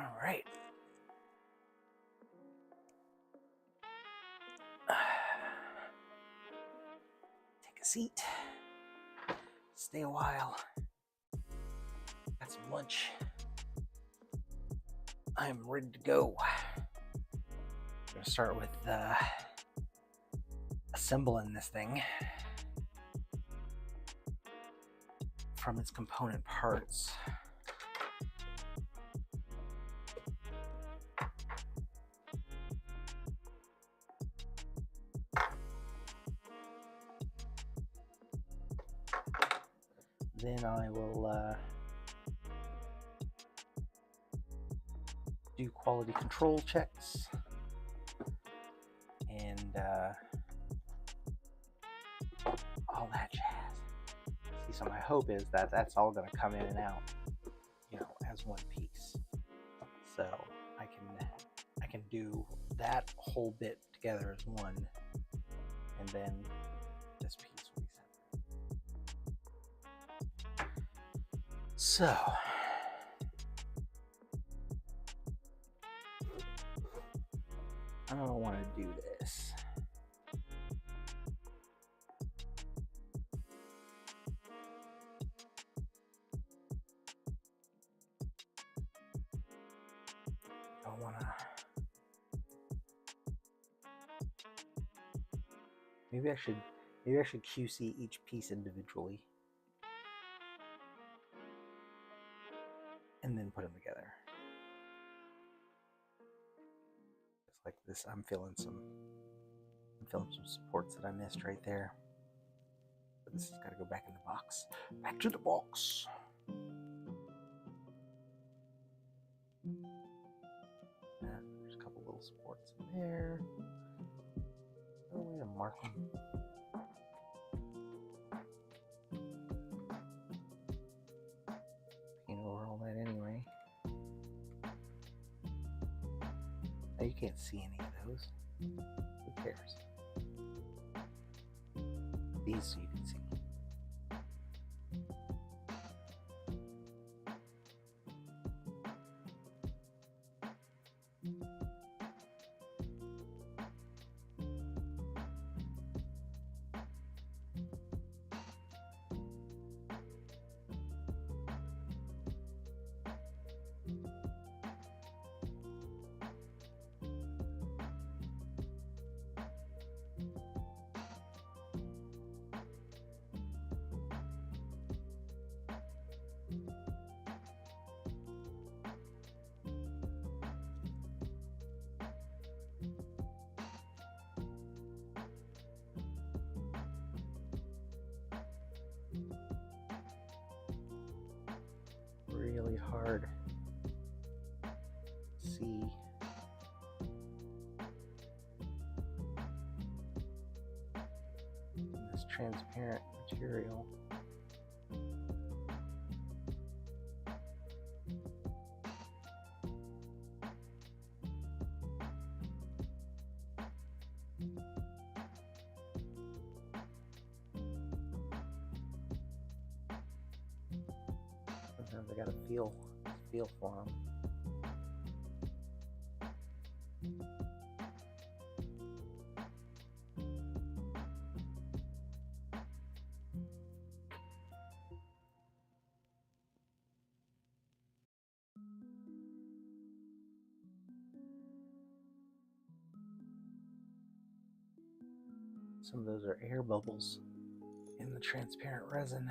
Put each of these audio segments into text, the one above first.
All right. Take a seat. Stay a while. Got some lunch. I'm ready to go. I'm going to start with assembling this thing from its component parts. Then I will do quality control checks and all that jazz. See, so my hope is that that's all going to come in and out, as one piece. So I can do that whole bit together as one, and then this piece will be separate. So I don't want to do this. I want to. Maybe I should QC each piece individually and then put them together. Just like this, I'm feeling some supports that I missed right there. But this has got to go back in the box. Back to the box. There's a couple little supports in there. Oh, we're gonna mark them. Paint over all that anyway. Now you can't see any of those. Who cares? These so you can see. Really hard to see. This transparent material. Sometimes I gotta feel for them. Some of those are air bubbles in the transparent resin.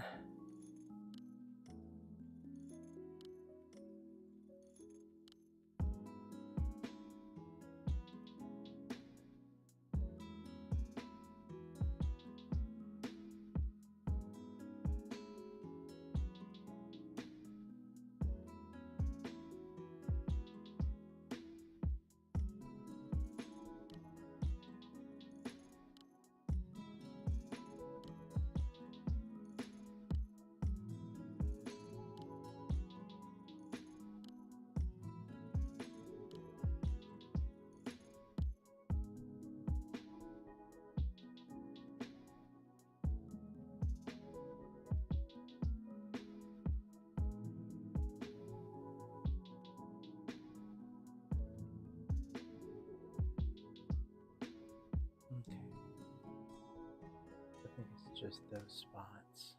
just those spots.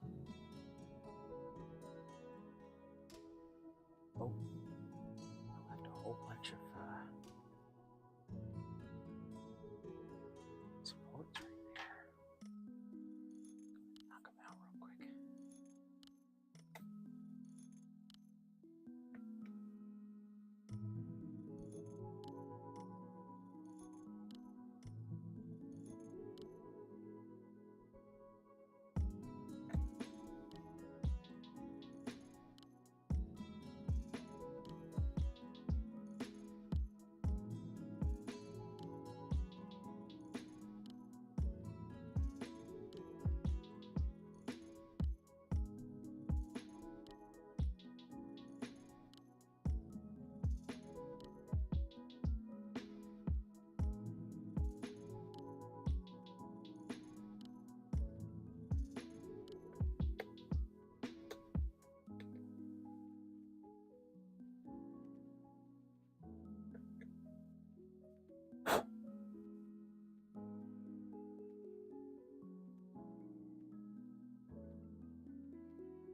Oh, I left a whole bunch of supports right there. Knock them out real quick.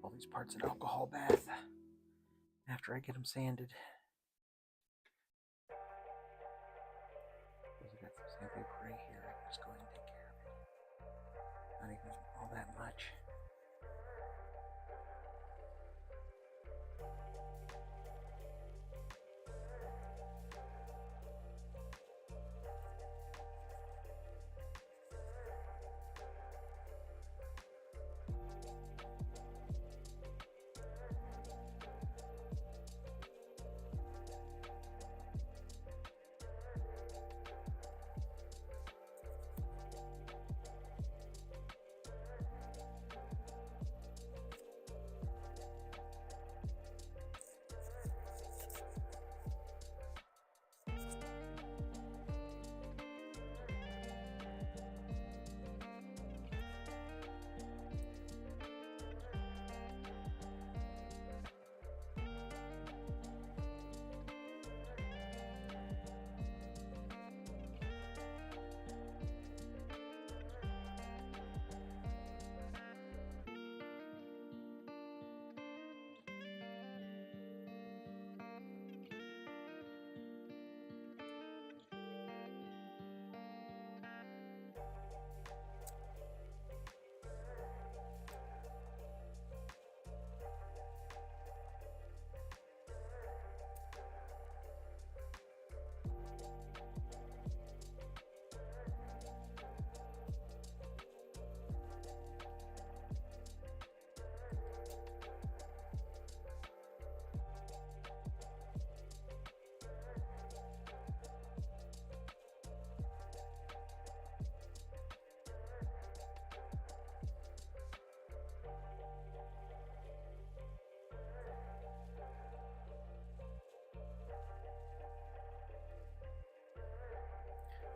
All these parts in alcohol bath after I get them sanded. Suppose I got some sandpaper right here. I can just go ahead and take care of it. Not even all that much.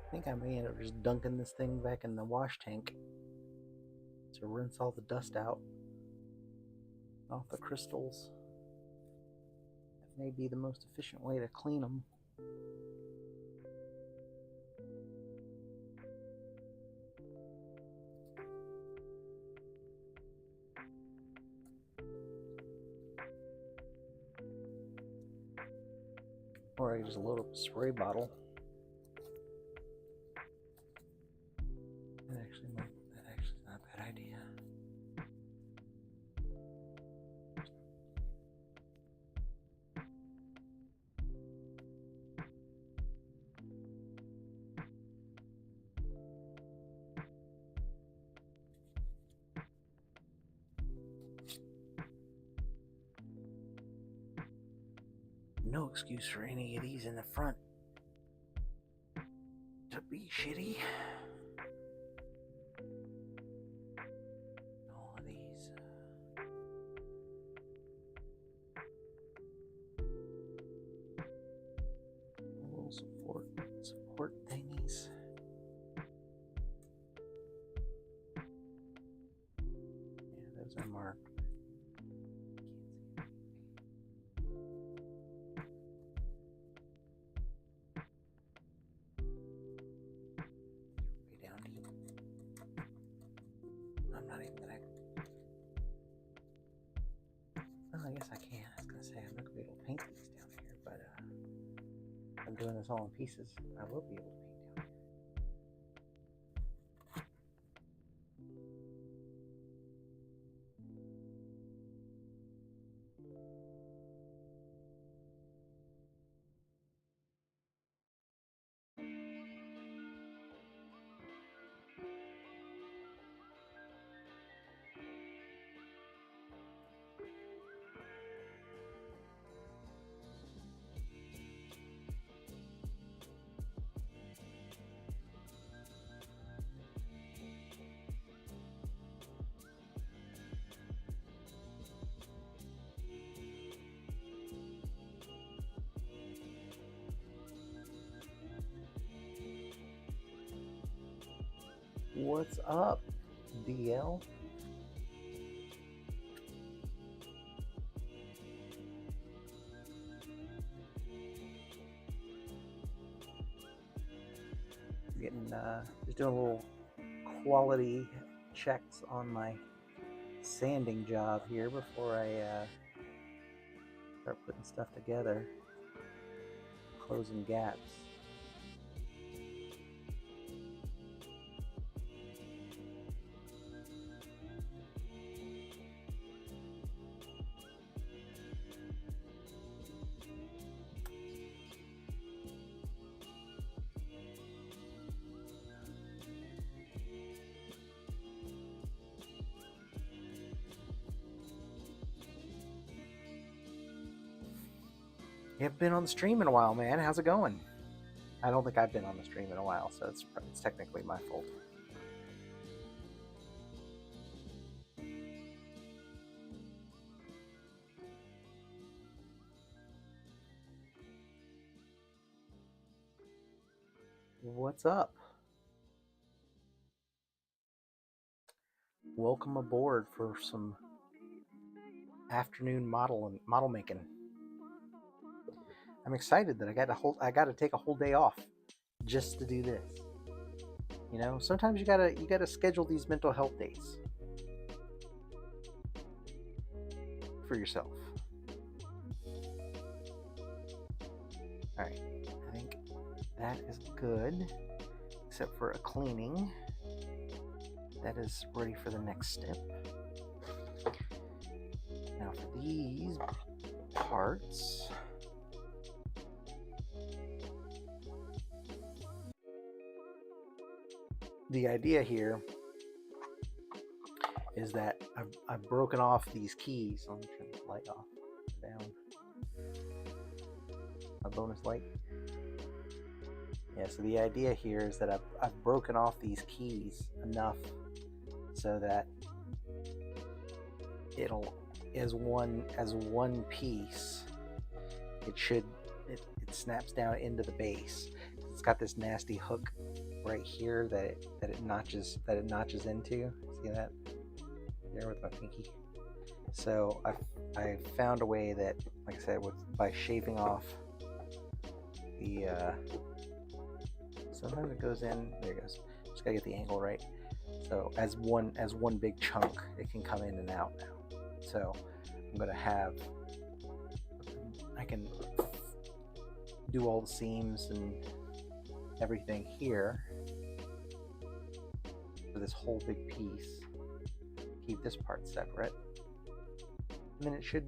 I think I may end up just dunking this thing back in the wash tank to rinse all the dust out off the crystals. That may be the most efficient way to clean them. Or I can just load up a spray bottle. That actually is not a bad idea. No excuse for any of these in the front to be shitty. All of these little support thingies. Yeah, those are marked. I'm not even I'm doing this all in pieces, I will be able to paint down. What's up, DL? Getting just doing a little quality checks on my sanding job here before I start putting stuff together, closing gaps. You haven't been on the stream in a while, man. How's it going? I don't think I've been on the stream in a while, so it's technically my fault. What's up? Welcome aboard for some afternoon model making. I'm excited that I got to take a whole day off just to do this. You know, sometimes you gotta schedule these mental health days for yourself. All right, I think that is good, except for a cleaning. That is ready for the next step. Now for these parts, the idea here is that I've broken off these keys. Let me turn this light off, down. A bonus light. Yeah, so the idea here is that I've broken off these keys enough so that it'll as one piece. It snaps down into the base. It's got this nasty hook right here that it notches into. See that there with my pinky? So I found a way that, like I said, by shaving off the sometimes it goes in. There it goes. Just gotta get the angle right. So as one big chunk, it can come in and out now. So I'm gonna have, I can do all the seams and everything here for this whole big piece. Keep this part separate, and then it should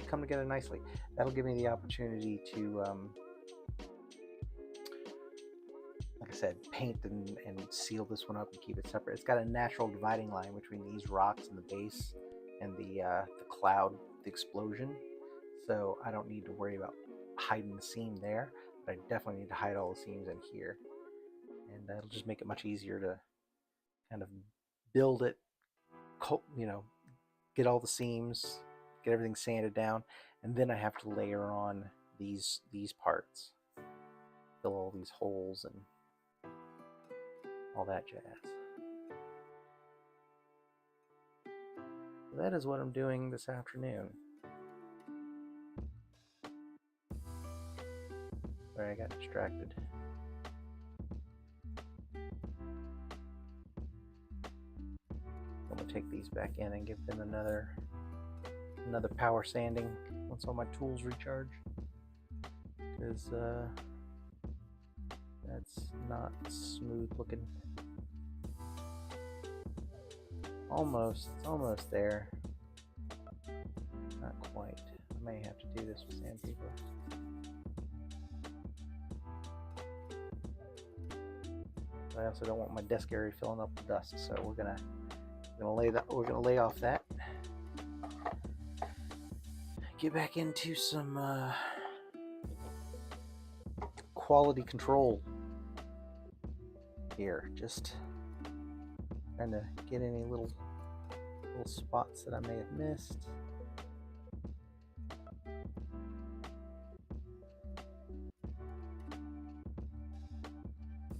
come together nicely. That'll give me the opportunity to, like I said, paint and seal this one up and keep it separate. It's got a natural dividing line between these rocks and the base and the cloud, the explosion. So I don't need to worry about hiding the seam there, but I definitely need to hide all the seams in here. And that'll just make it much easier to kind of build it, you know, get all the seams, get everything sanded down, and then I have to layer on these parts, fill all these holes and all that jazz. So that is what I'm doing this afternoon. Sorry, I got distracted. I'm gonna take these back in and give them another power sanding once all my tools recharge, because That's not smooth looking. Almost, it's almost there. Not quite. I may have to do this with sandpaper. But I also don't want my desk area filling up with dust, so we're gonna lay off that. Get back into some quality control here. Just trying to get any little spots that I may have missed.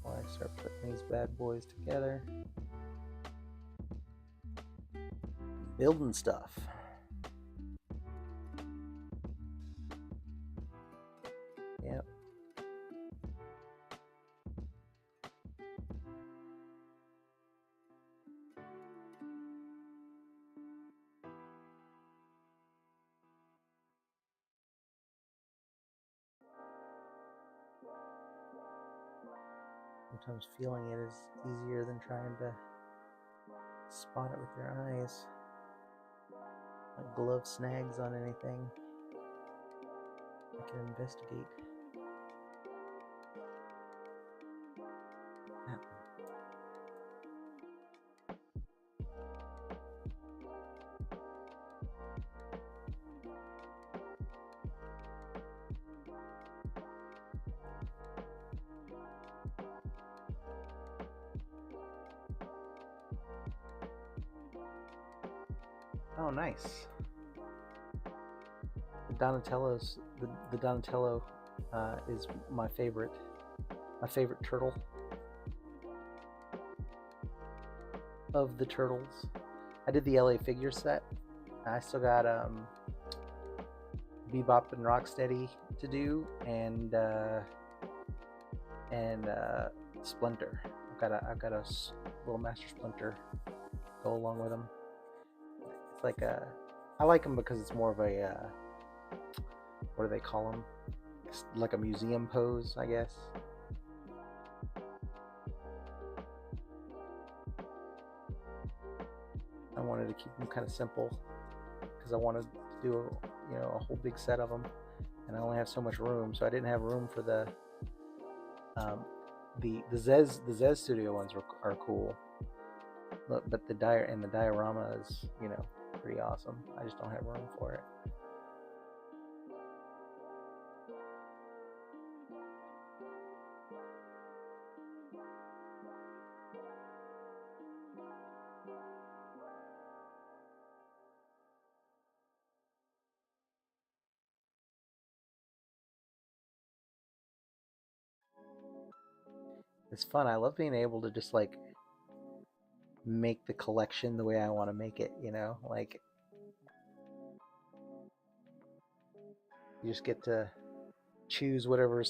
While I start putting these bad boys together. Building stuff. Yep. Sometimes feeling it is easier than trying to spot it with your eyes. Like glove snags on anything. I can investigate. Oh, nice. The Donatello is my favorite turtle of the turtles. I did the LA figure set. I still got Bebop and Rocksteady to do, and Splinter. I've got a little Master Splinter go along with them. It's like I like them because it's more of a what do they call them? It's like a museum pose, I guess. I wanted to keep them kind of simple because I wanted to do a whole big set of them, and I only have so much room, so I didn't have room for the Zez Studio ones are cool. Look, but the diorama is pretty awesome. I just don't have room for it. It's fun. I love being able to just like make the collection the way I want to make it, like you just get to choose whatever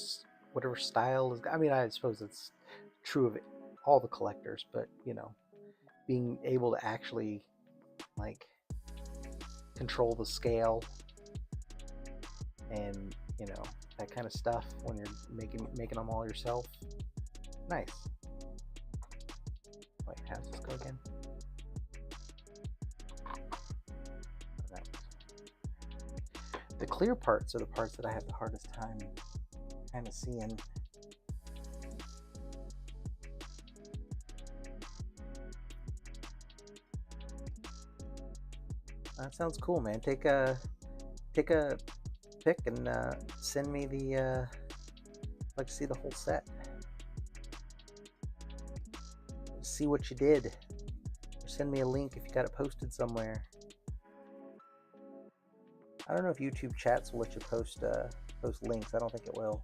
style is. I mean, I suppose it's true of all the collectors, but being able to actually like control the scale and that kind of stuff when you're making them all yourself. Nice. Wait, how does this go again? The clear parts are the parts that I have the hardest time kind of seeing. That sounds cool, man. Take a pic and send me the I'd like to see the whole set. See what you did. Or send me a link if you got it posted somewhere. I don't know if YouTube chats will let you post links. I don't think it will.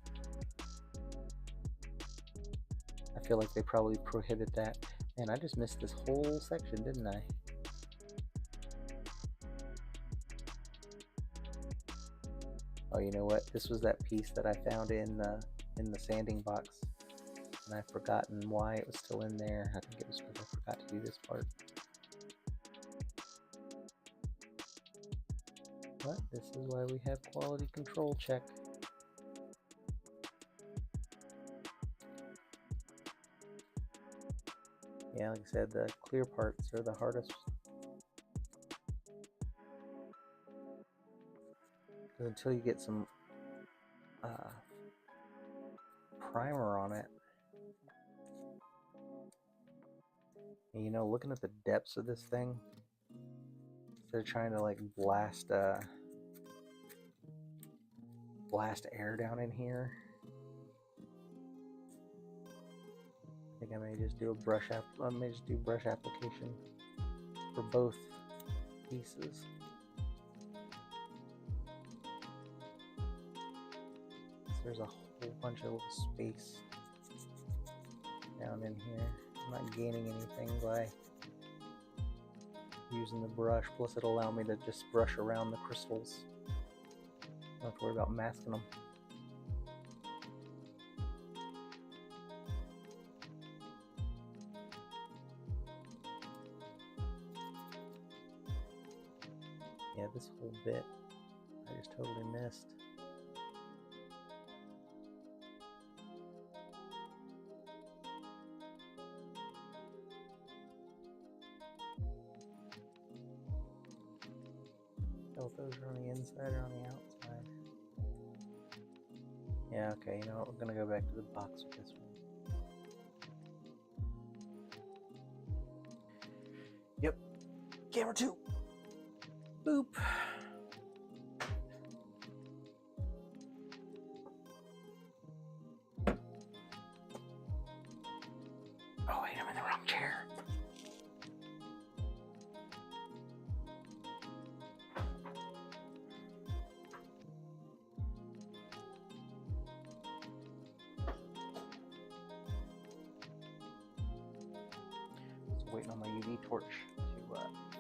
I feel like they probably prohibit that. Man, I just missed this whole section, didn't I? Oh, you know what? This was that piece that I found in the sanding box, and I've forgotten why it was still in there. I think it was because I forgot to do this part. But this is why we have quality control check. Yeah, like I said, the clear parts are the hardest. Because until you get some primer on it, and, you know, looking at the depths of this thing, instead of trying to like blast air down in here, I think I may just do brush application for both pieces. There's a whole bunch of little space down in here. I'm not gaining anything by using the brush, plus it'll allow me to just brush around the crystals. Don't have to worry about masking them. Yeah, this whole bit I just totally missed. Tell if those are on the inside or on the outside. Yeah, okay, you know what? We're gonna go back to the box with this one. Yep. Camera 2. Boop. Oh wait, I'm in the wrong chair. Just waiting on my UV torch to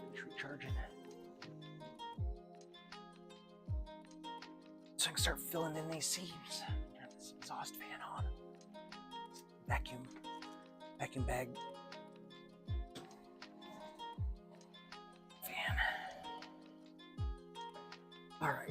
finish recharging. So I can start filling in these seams. Turn this exhaust fan on. Vacuum bag fan. All right.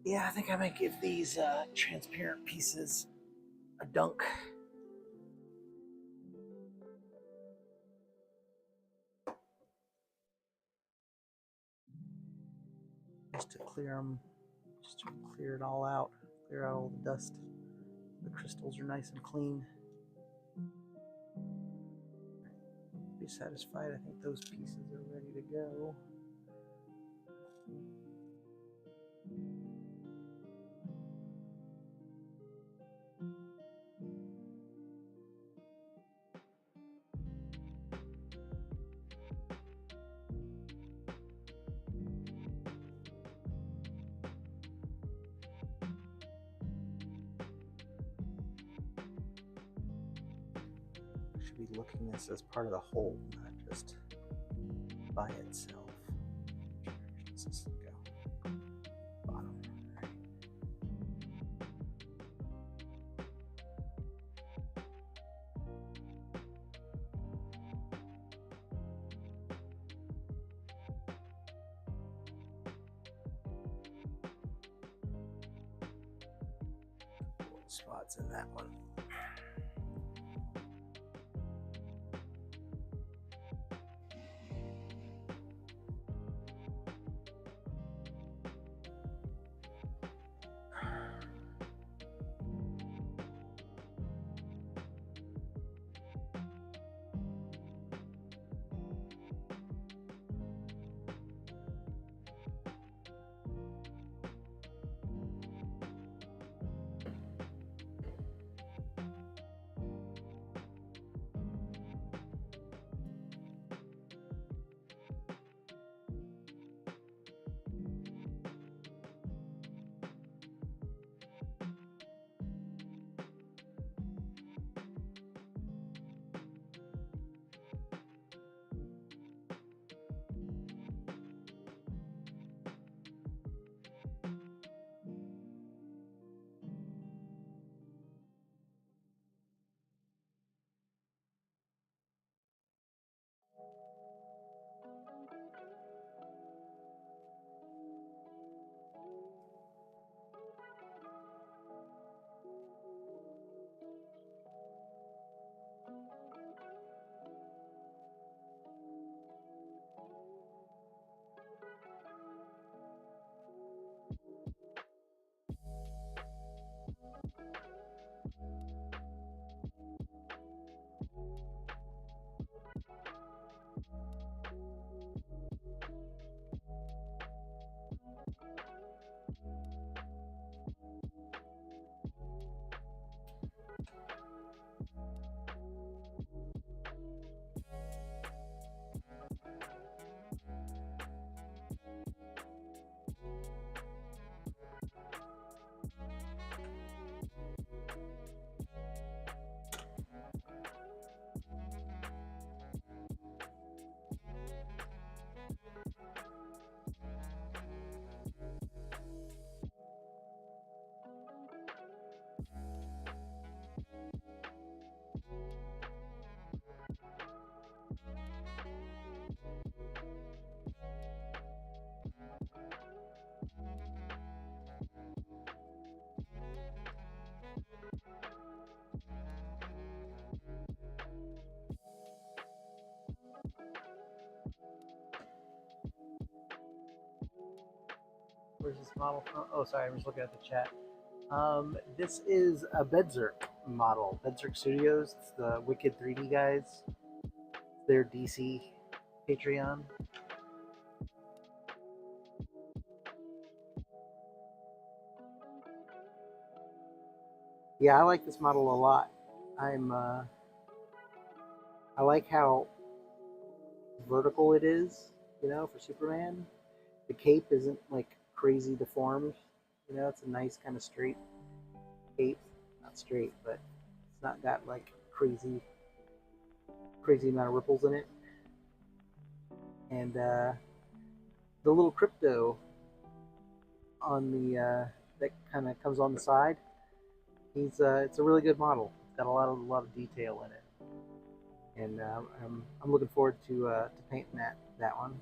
Yeah, I think I might give these transparent pieces a dunk. Just to clear them, just to clear it all out, clear out all the dust. The crystals are nice and clean. Be satisfied. I think those pieces are ready to go. Should be looking at this as part of the whole, not just by itself. Which direction does this go? Bottom. Right. Spots in that one. Where's this model from? Oh, sorry, I'm just looking at the chat. This is a Bedzerk model. Bedzerk Studios. It's the Wicked 3D guys. It's their DC Patreon. Yeah, I like this model a lot. I like how vertical it is, you know, for Superman. The cape isn't like crazy deformed, you know, it's a nice kind of straight cape. Not straight, but it's not got like crazy amount of ripples in it. And the little crypto on the that kind of comes on the side. It's a really good model. It's got a lot of detail in it, and I'm looking forward to painting that one.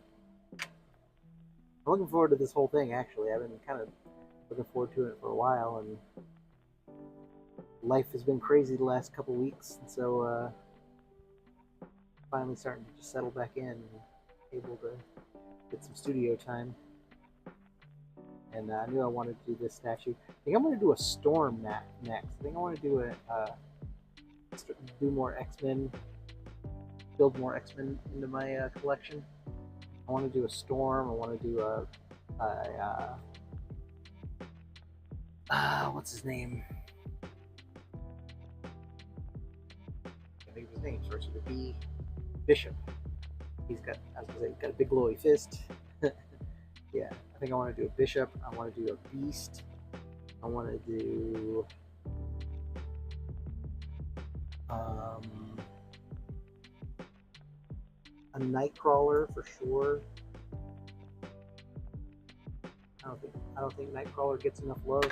I'm looking forward to this whole thing. Actually, I've been kind of looking forward to it for a while, and life has been crazy the last couple weeks, and so finally starting to just settle back in and able to get some studio time. And I knew I wanted to do this statue. I think I'm going to do a Storm next. I think I want to do do more X-Men, build more X-Men into my collection. I want to do a Storm. I want to do what's his name? I think his name starts with a B. Bishop. He's got, as I say, he's got a big glowy fist. Yeah, I think I want to do a Bishop. I want to do a Beast. I want to do a Nightcrawler for sure. I don't think Nightcrawler gets enough love.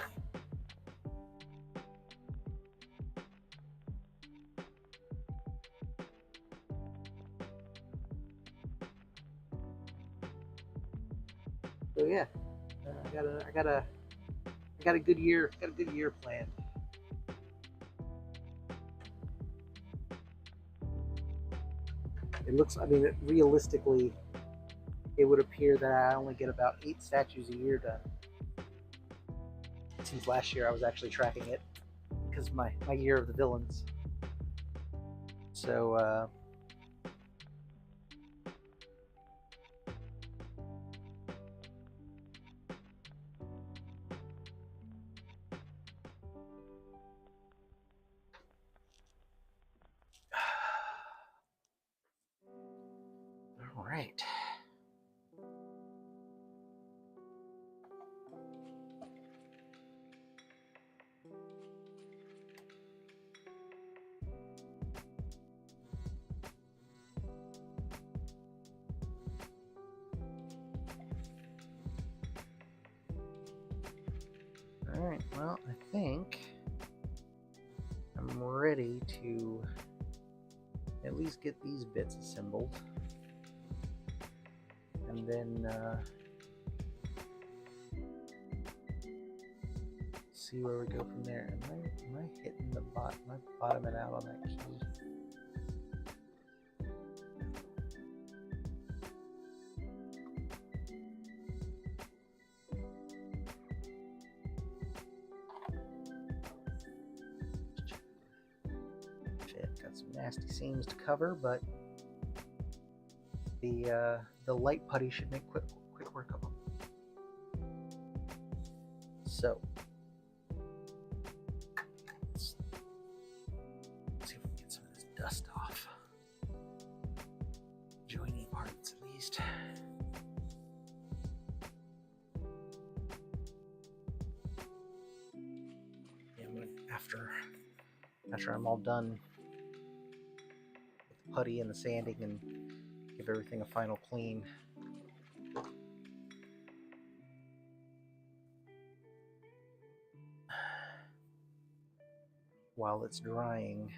So yeah, I got a good year. Got a good year planned. It looks. I mean, realistically, it would appear that I only get about 8 statues a year done. Since last year, I was actually tracking it because my year of the villains. So. All right. All right. Well, I think I'm ready to at least get these bits assembled. And then see where we go from there. Am I hitting the bottom? Am I bottoming out on that key? Got some nasty seams to cover, but the light putty should make quick work of them. So let's see if we can get some of this dust off. Joiny parts, at least. Yeah, I'm gonna, after I'm all done with the putty and the sanding and give everything a final clean. While it's drying,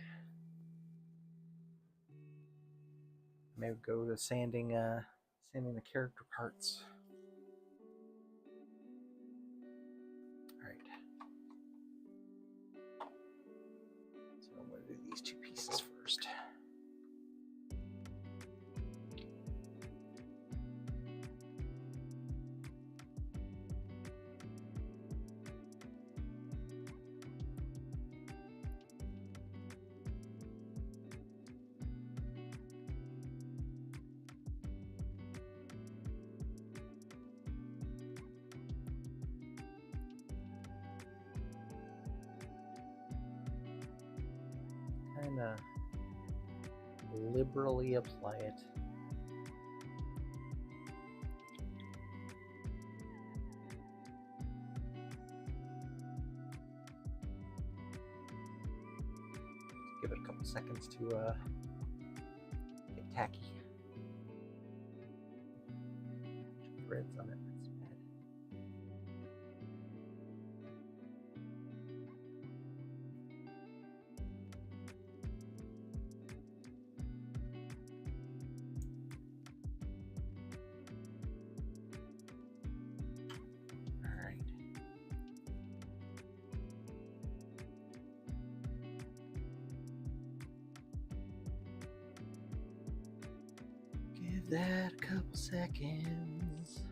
maybe go to sanding the character parts. All right. So I'm going to do these 2 pieces first. Kind of liberally apply it. Give it a couple seconds to get tacky. Threads on it. That's bad. that a couple seconds.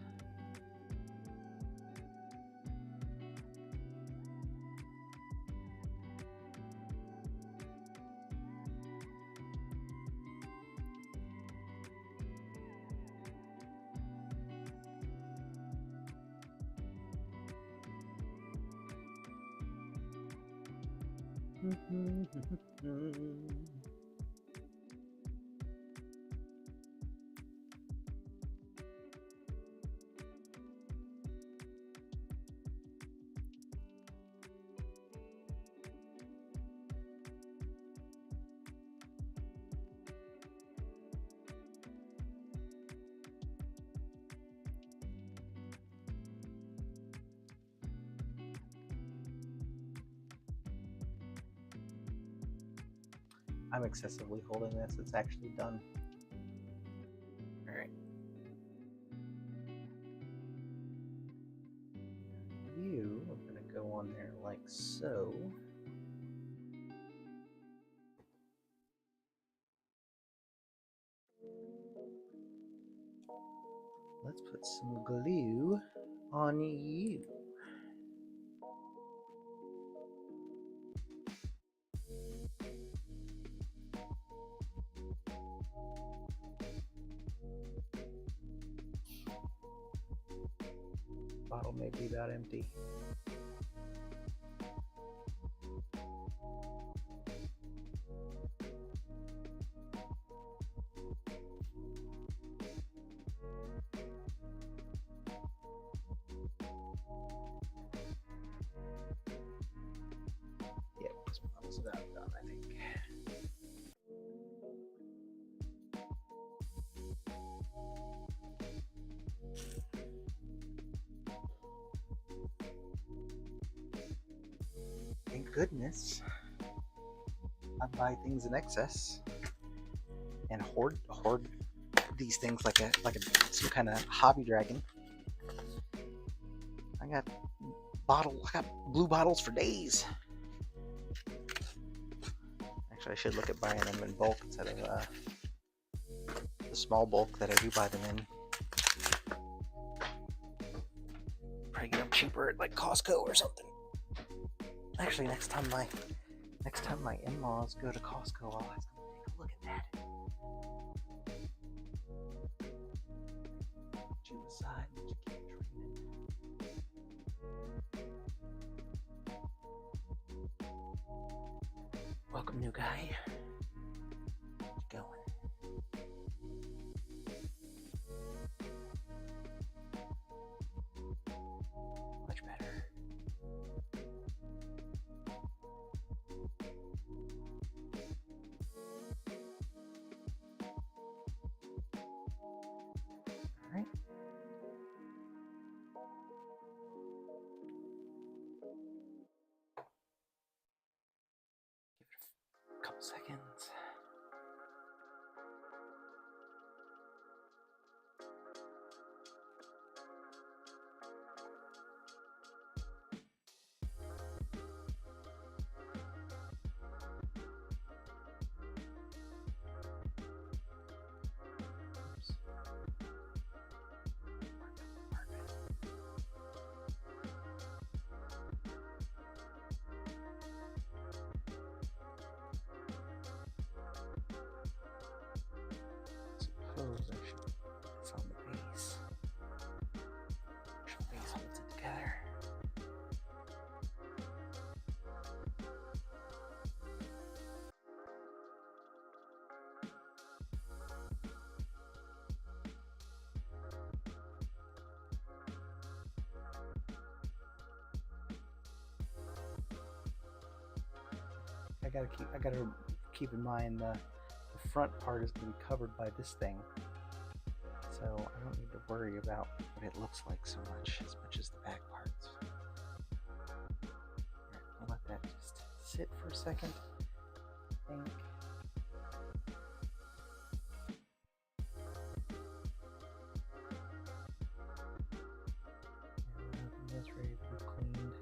I'm excessively holding this. It's actually done. All right. You are going to go on there like so. Let's put some glue on you. Bottle may be about empty. Yep, this bottle's about done, I think. Thank goodness I buy things in excess and hoard these things like some kind of hobby dragon. I got blue bottles for days. Actually, I should look at buying them in bulk instead of the small bulk that I do buy them in. Probably get them cheaper at like Costco or something. Actually, next time my in-laws go to Costco, I'll ask them to take a look at that. Put you aside, but you keep dreaming. Welcome, new guy. How's it going? Much better. Alright. Give it a couple seconds. Suppose I should put this on the base. The base holds it together. I gotta keep in mind the front part is going to be covered by this thing, so I don't need to worry about what it looks like so much as the back parts. I'll let that just sit for a second. I think. Everything is ready to be cleaned.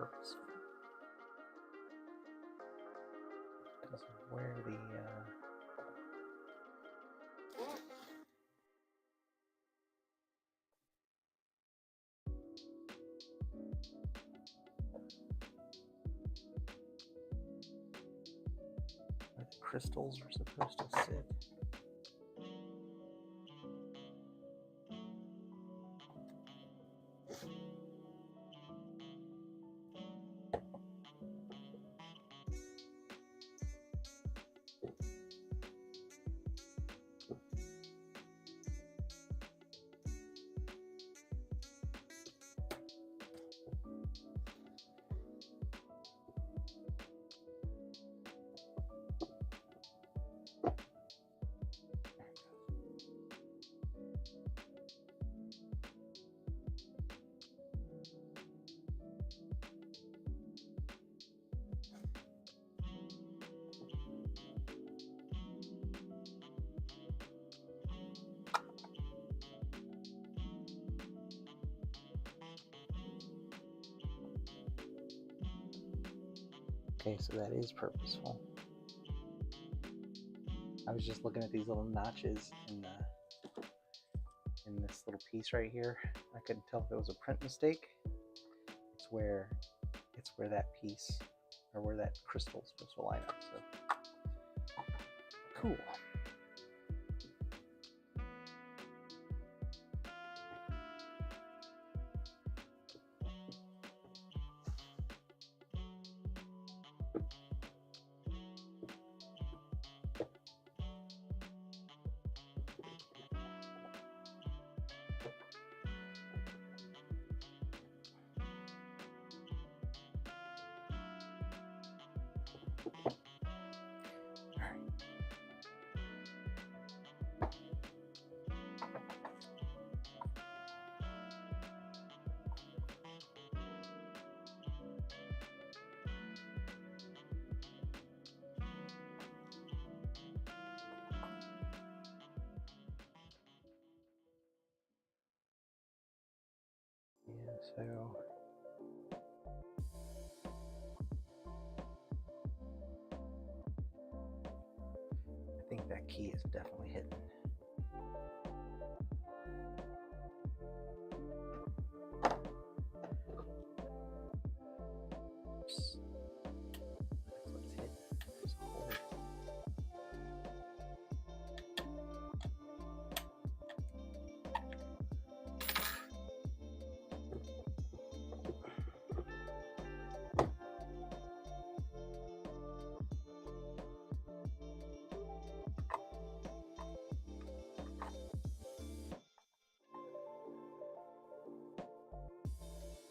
purposeful. Because of where the crystals are supposed to sit. Okay, so that is purposeful. I was just looking at these little notches in this little piece right here. I couldn't tell if it was a print mistake. It's where that piece, or where that crystal is supposed to line up. So cool. Yeah, so I think that key is definitely hidden. Oops. That's what's hidden. There's a hole.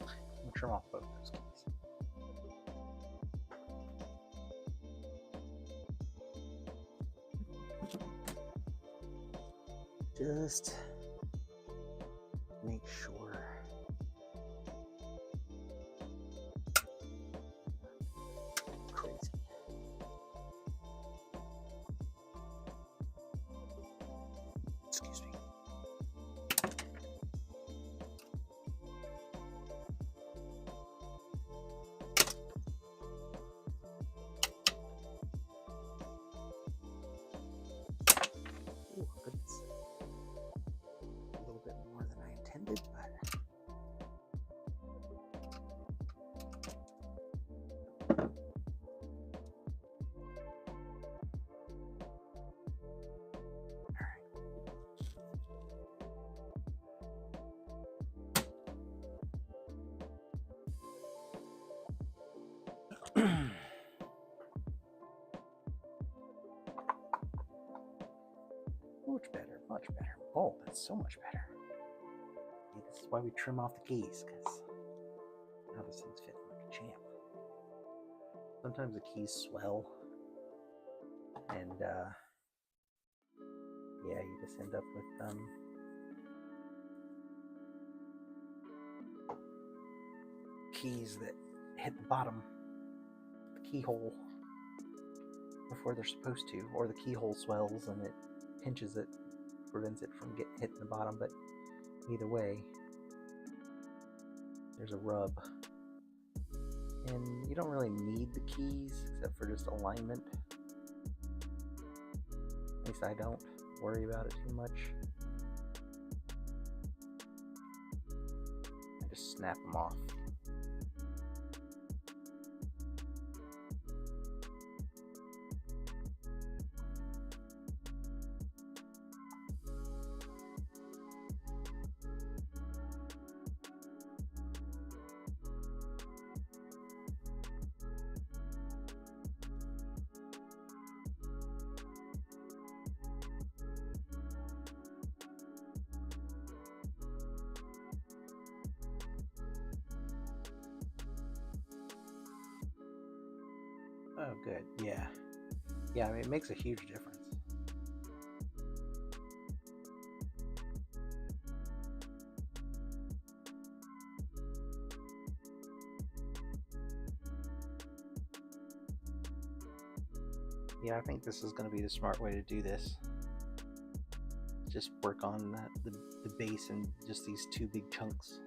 I'm gonna trim off both those keys. Just make sure. Crazy. Excuse me. Oh, goodness. A little bit more than I intended, but much better, much better. Oh, that's so much better. See, this is why we trim off the keys, because now this thing's fitting like a champ. Sometimes the keys swell, and yeah, you just end up with keys that hit the bottom, the keyhole, before they're supposed to, or the keyhole swells and it pinches it, prevents it from getting hit in the bottom. But either way, there's a rub And you don't really need the keys except for just alignment. At least I don't worry about it too much. I just snap them off. Oh, good. Yeah. Yeah, I mean, it makes a huge difference. Yeah, I think this is going to be the smart way to do this. Just work on the base and just these two big chunks.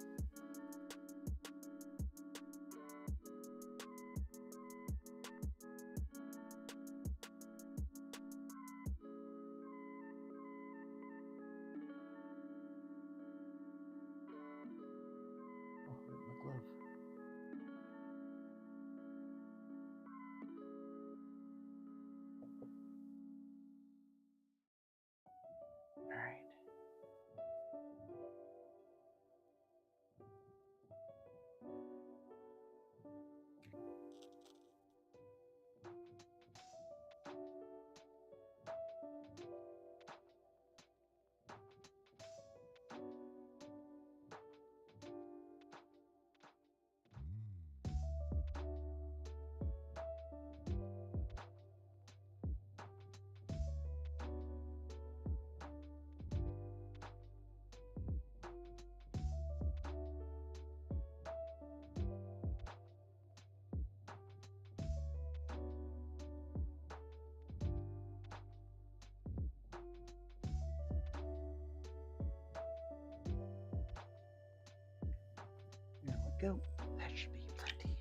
Oh, my glove. All right. There we go. That should be plenty.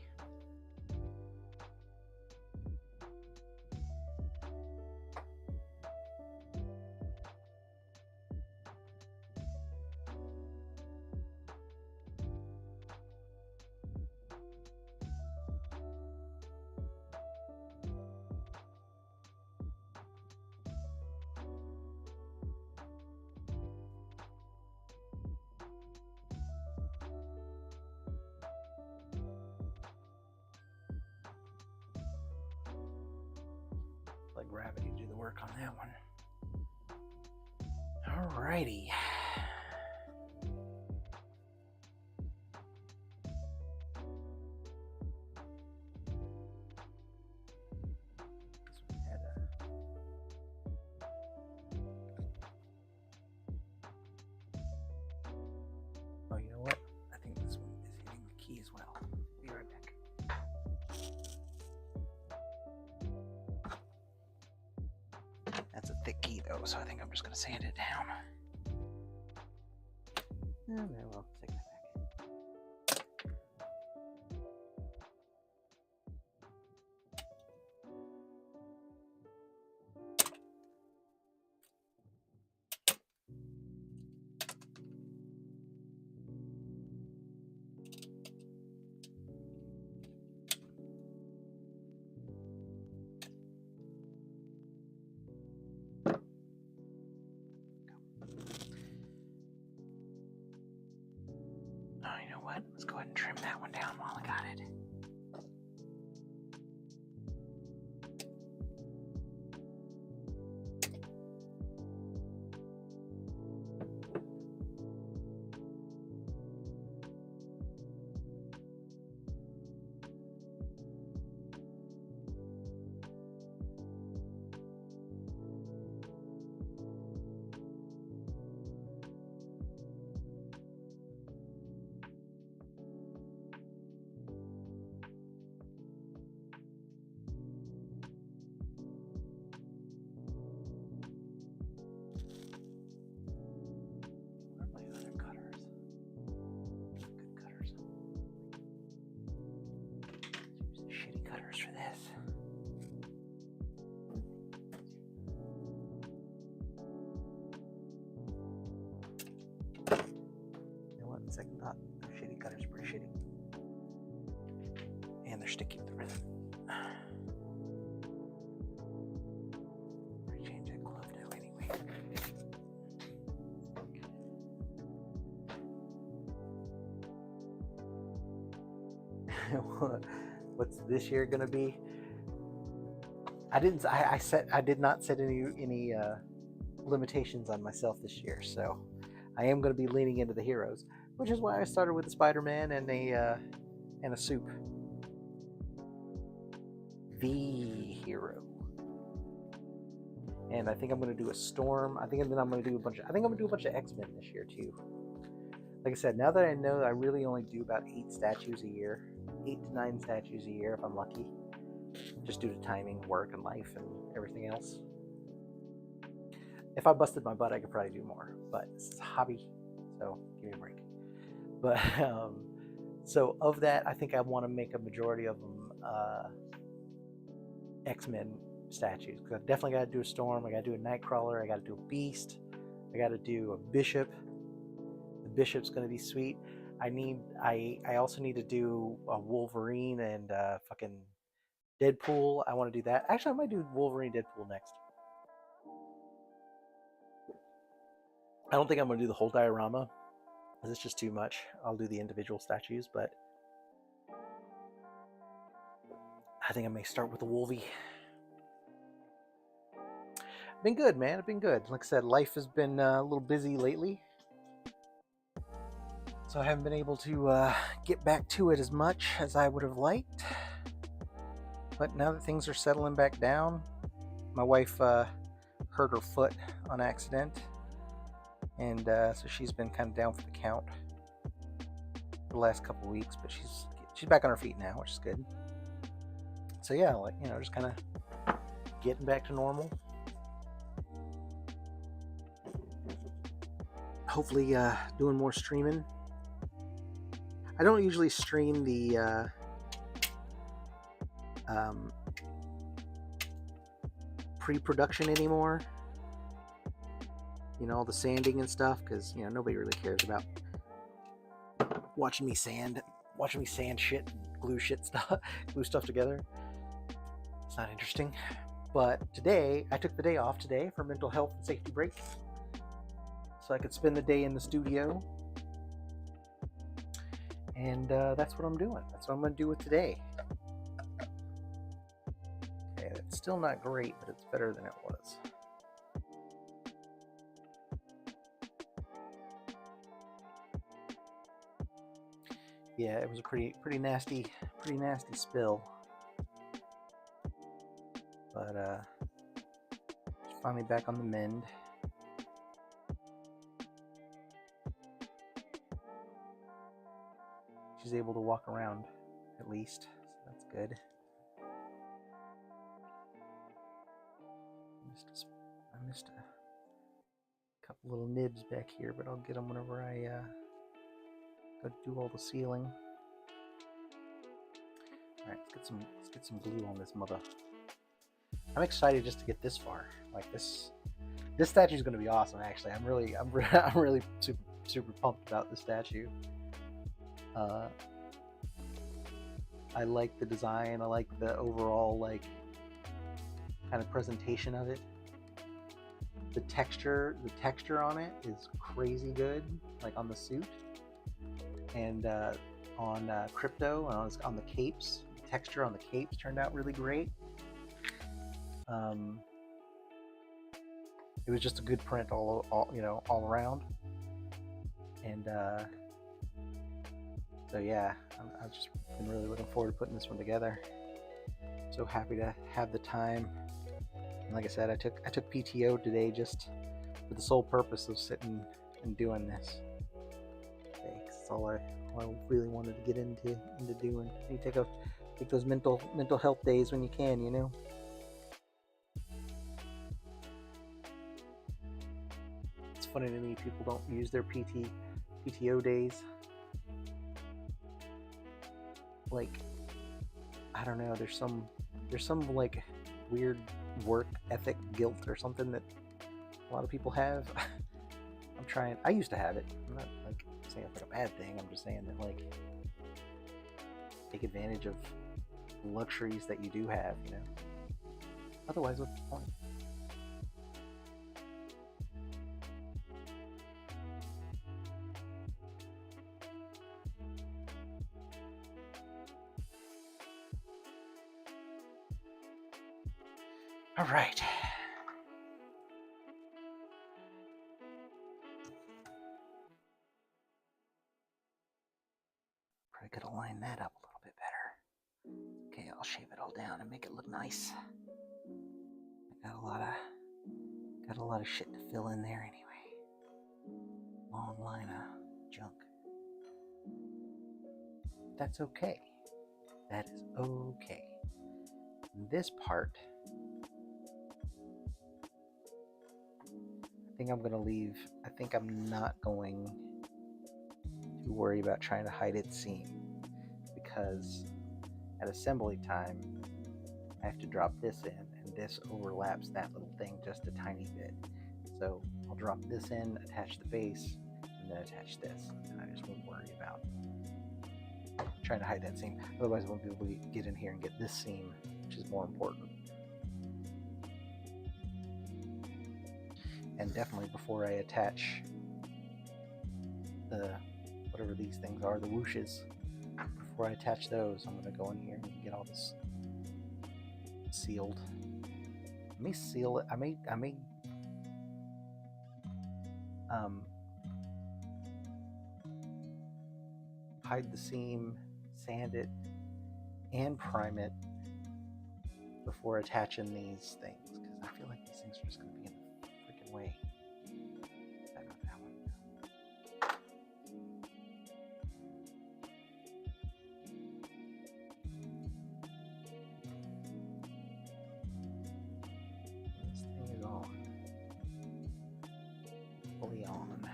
Let gravity do the work on that one. Alrighty. Oh, you know what? I think this one is hitting the key as well. Be right back. That's a thick key though, so I think I'm just gonna sand it down. And then we'll take that back. Oh, you know what? Let's go ahead and trim that one down while I got it. second thought. They're shitty cutters, pretty shitty. And they're sticky with the resin. Change that glove now anyway. What's this year gonna be? I did not set any limitations on myself this year, so I am going to be leaning into the heroes, which is why I started with the Spider-Man and a soup. The hero. And I think I'm going to do a Storm. I think I'm going to do a bunch of X-Men this year too. Like I said, now that I know I really only do about 8 statues a year, 8 to 9 statues a year if I'm lucky, just due to timing, work, and life, and everything else. If I busted my butt, I could probably do more, but it's a hobby, so give me a break. But so of that, I think I want to make a majority of them X-Men statues, because I definitely got to do a Storm, I got to do a Nightcrawler, I got to do a Beast, I got to do a Bishop. The Bishop's going to be sweet. I also need to do a Wolverine and fucking Deadpool. I want to do that. Actually, I might do Wolverine Deadpool next. I don't think I'm going to do the whole diorama, because it's just too much. I'll do the individual statues, but I think I may start with the Wolvie. Been good, man. It's been good. Like I said, life has been a little busy lately, so I haven't been able to get back to it as much as I would have liked. But now that things are settling back down, my wife hurt her foot on accident, and so she's been kind of down for the count for the last couple weeks. But she's back on her feet now, which is good. So yeah, like, you know, just kind of getting back to normal. Hopefully, doing more streaming. I don't usually stream the pre-production anymore, you know, all the sanding and stuff, because, you know, nobody really cares about watching me sand shit, glue stuff together. It's not interesting. But today, I took the day off today for mental health and safety break, so I could spend the day in the studio, and that's what I'm doing. That's what I'm going to do with today. Okay, that's still not great, but it's better than it was. Yeah, it was a pretty nasty spill, but finally back on the mend. She's able to walk around, at least, so that's good. I missed a couple little nibs back here, but I'll get them whenever I go do all the sealing. All right, let's get some glue on this mother. I'm excited just to get this far. Like this statue is going to be awesome. Actually, I'm really super pumped about this statue. I like the design. I like the overall like kind of presentation of it. The texture on it is crazy good, like on the suit, and on Crypto and on the capes. The texture on the capes turned out really great. It was just a good print all around, and so yeah, I've just been really looking forward to putting this one together. So happy to have the time. And like I said, I took PTO today just for the sole purpose of sitting and doing this. Okay, that's all I really wanted to get into doing. You take those mental health days when you can, you know. It's funny to me, people don't use their PTO days. Like, I don't know, there's some like weird work ethic guilt or something that a lot of people have. I used to have it. I'm not like saying it's like a bad thing. I'm just saying that, like, take advantage of luxuries that you do have, you know. Otherwise, what's the point? All right. Probably could align that up a little bit better. Okay, I'll shave it all down and make it look nice. I got a lot of shit to fill in there anyway. Long line of junk. That's okay. That is okay. This part, I think I'm going to leave. I think I'm not going to worry about trying to hide its seam, because at assembly time, I have to drop this in, and this overlaps that little thing just a tiny bit. So I'll drop this in, attach the base, and then attach this, and I just won't worry about trying to hide that seam. Otherwise, I won't be able to get in here and get this seam, which is more important. And definitely before I attach the, whatever these things are, the whooshes, before I attach those, I'm going to go in here and get all this sealed. I may seal it. I may hide the seam, sand it, and prime it before attaching these things, because I feel like these things are just going to be in the freaking way. That one. This thing is on. Fully on.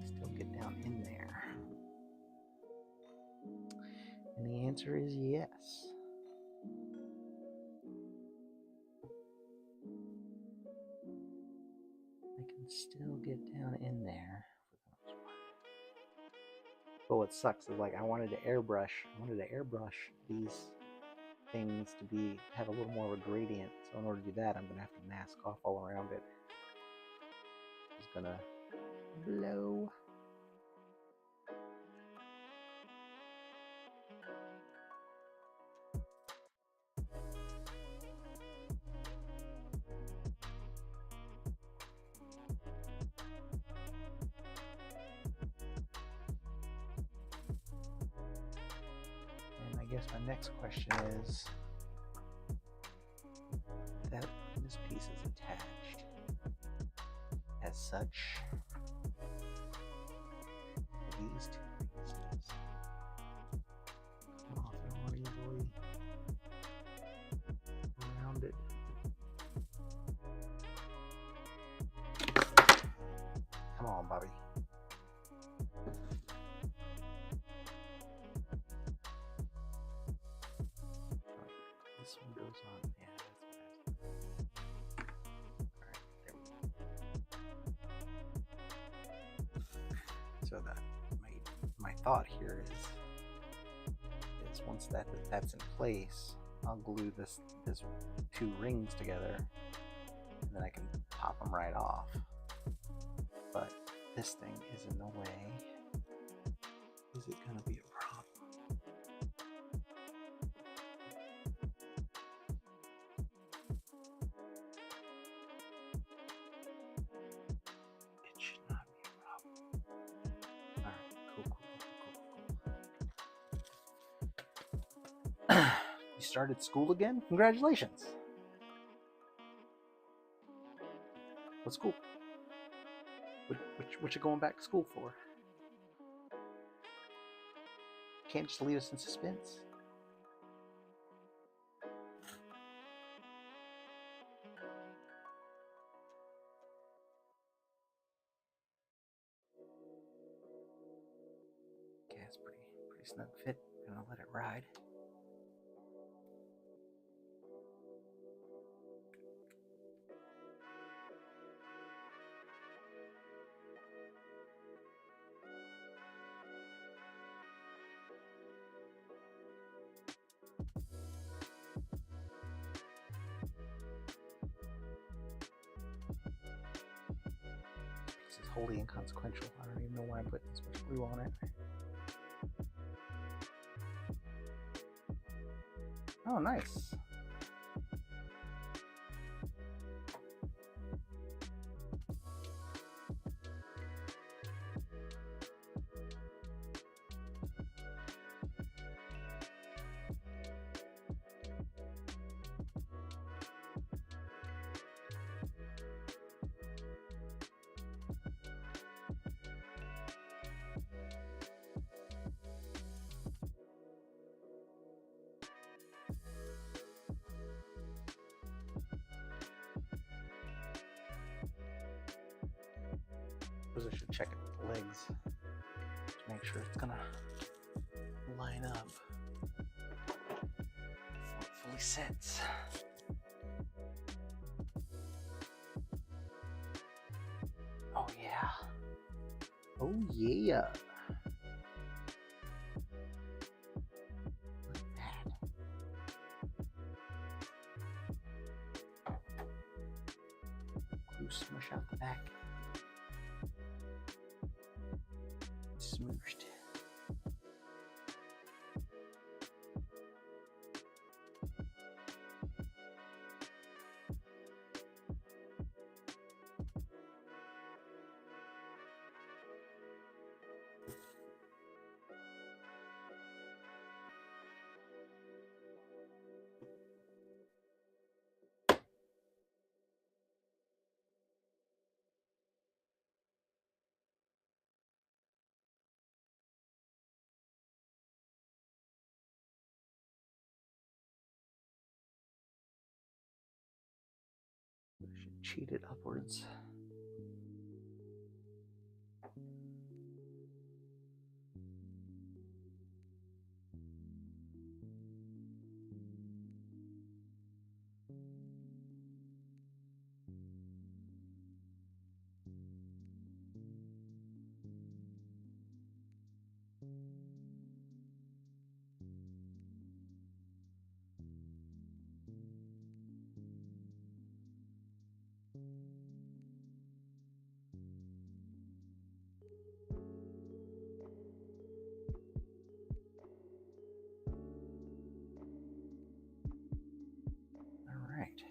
Still get down in there. And the answer is yes. I can still get down in there for the most part. But what sucks is, like, I wanted to airbrush these things to have a little more of a gradient. So in order to do that, I'm gonna have to mask off all around it. It's gonna blow. And I guess my next question is that this piece is attached as such. These two pieces. Come off more easily. Rounded. Come on, Bobby. This one goes on. Yeah, that's what I was. Alright, there we go. So that my thought here is once that's in place, I'll glue this two rings together, and then I can pop them right off. But this thing is in the way. Is it gonna be a problem? It should not be a problem. Alright, cool. You started school again? Congratulations. What school? What you going back to school for? Can't just leave us in suspense. Okay, it's pretty snug fit. I'm gonna let it ride. wholly inconsequential. I don't even know why I'm putting this much glue on it. Oh, nice. I should check it with the legs to make sure it's gonna line up before it fully sets. Oh yeah. Oh yeah. Look at that. Glue smush out the back. Smooshed. Should cheat it upwards. All right.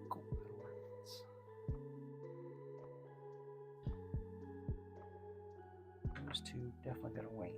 Cool. That'll work. Those two definitely gonna wait.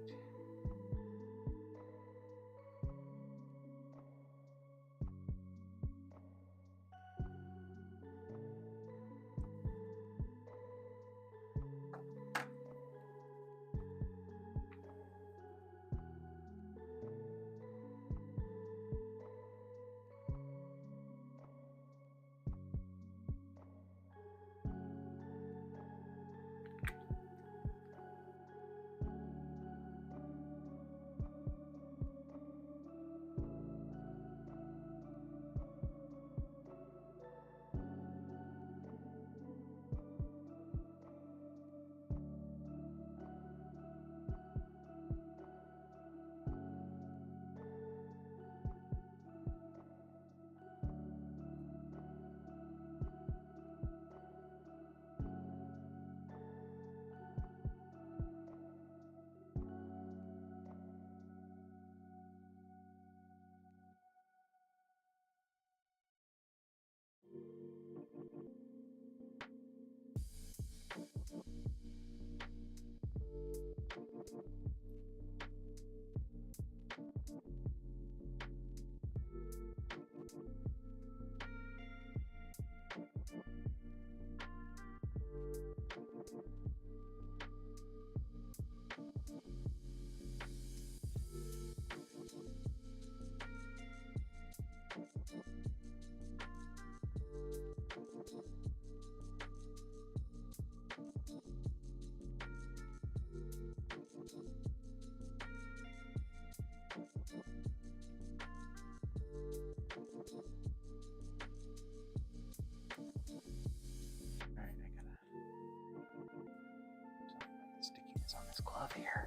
out here.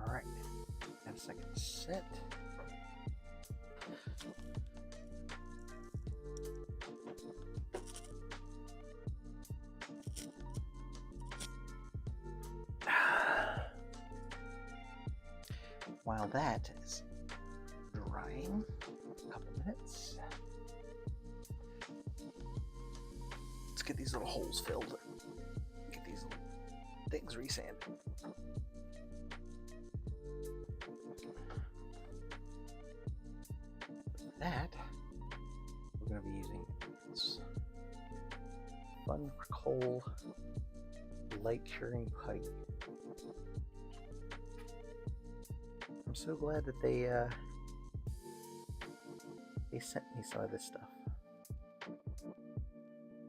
All right, got a second set. While that is drying, a couple minutes, let's get these little holes filled. Get these little things resanded. For that, we're going to be using this Fun Coal light curing pipe. I'm so glad that they sent me some of this stuff,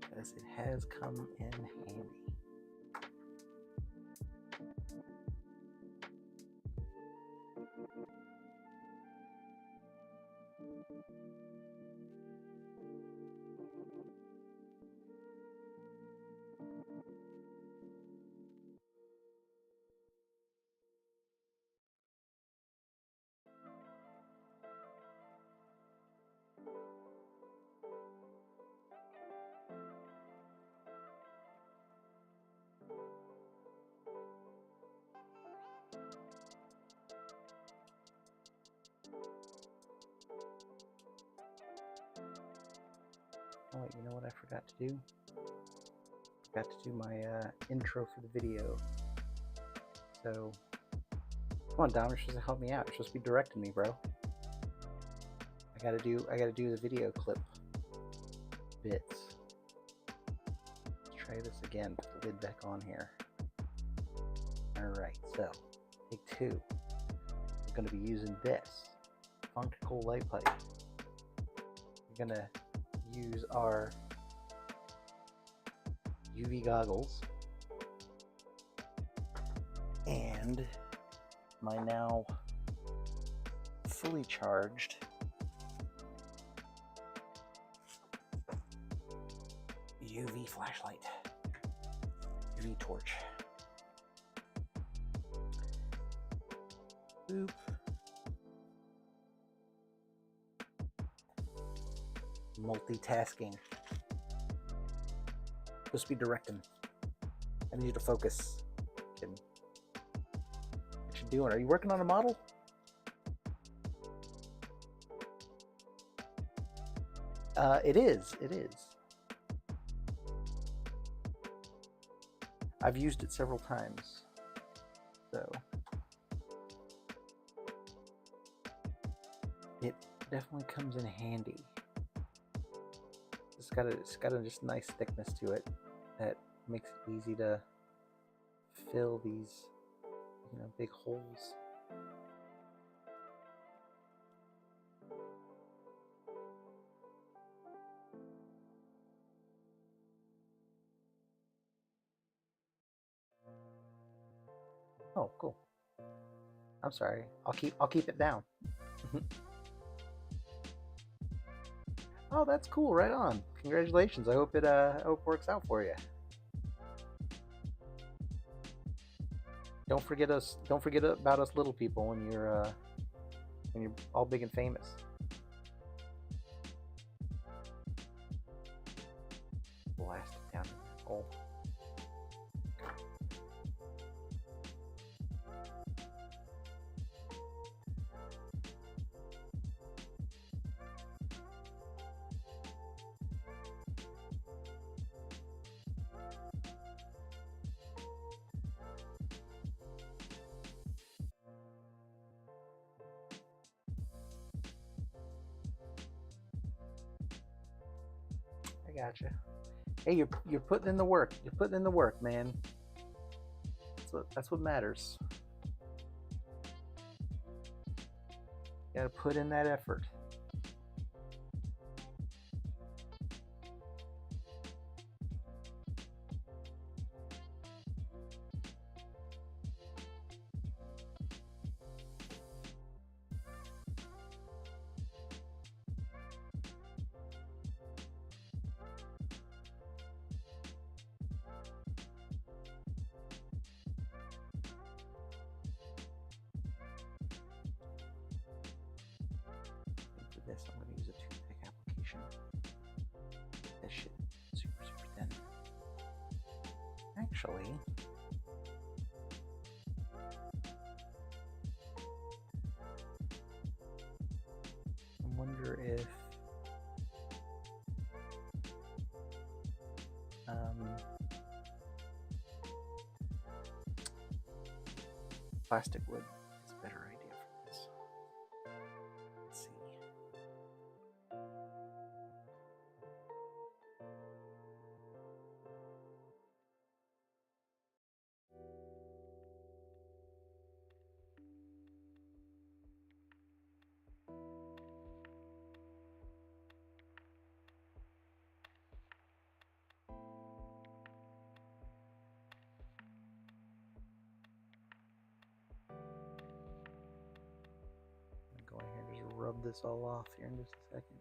because it has come in handy. Oh wait, you know what I forgot to do? Forgot to do my intro for the video. So, come on, Dom, you're supposed to help me out. You're supposed to be directing me, bro. I gotta do the video clip bits. Let's try this again. Put the lid back on here. Alright, so take two. We're gonna be using this Funkical light pipe. We're gonna use our UV goggles and my now fully charged UV flashlight, UV torch. Boop. Multitasking. Supposed to be directing. I need you to focus. What you doing? Are you working on a model? It is. It is. I've used it several times. So it definitely comes in handy. It's got a just nice thickness to it that makes it easy to fill these, you know, big holes. Oh, cool. I'm sorry. I'll keep it down. Oh, that's cool. Right on. Congratulations. I hope it works out for you. Don't forget us. Don't forget about us little people when you're all big and famous. Blast it down in the hole. Gotcha. Hey, you're putting in the work. You're putting in the work, man. That's what matters. You gotta put in that effort. this, I'm going to use a toothpick application. This shit is super, super thin. Actually, I wonder if plastic wood is a better idea for this. Let's see. Go in here and just rub this all off here in just a second.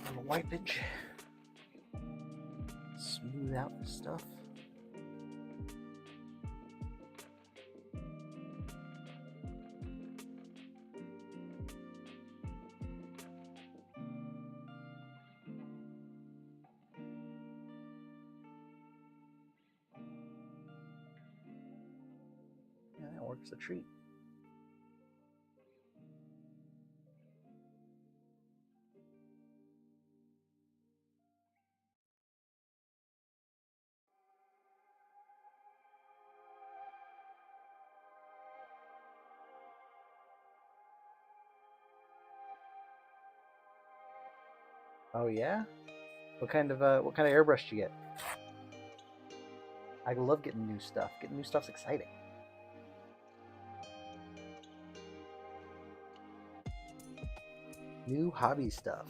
Little wipage, smooth out the stuff. Yeah, that works a treat. Oh yeah? What kind of airbrush did you get? I love getting new stuff. Getting new stuff's exciting. New hobby stuff.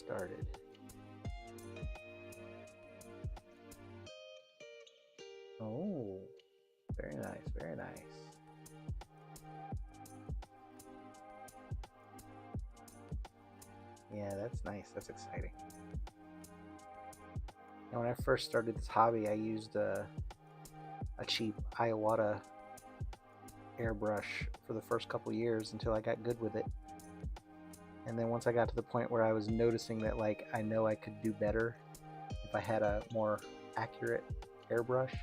started. Oh, very nice, very nice. Yeah, that's nice. That's exciting. And when I first started this hobby, I used a cheap Iwata airbrush for the first couple years until I got good with it. And then once I got to the point where I was noticing that, like, I know I could do better if I had a more accurate airbrush,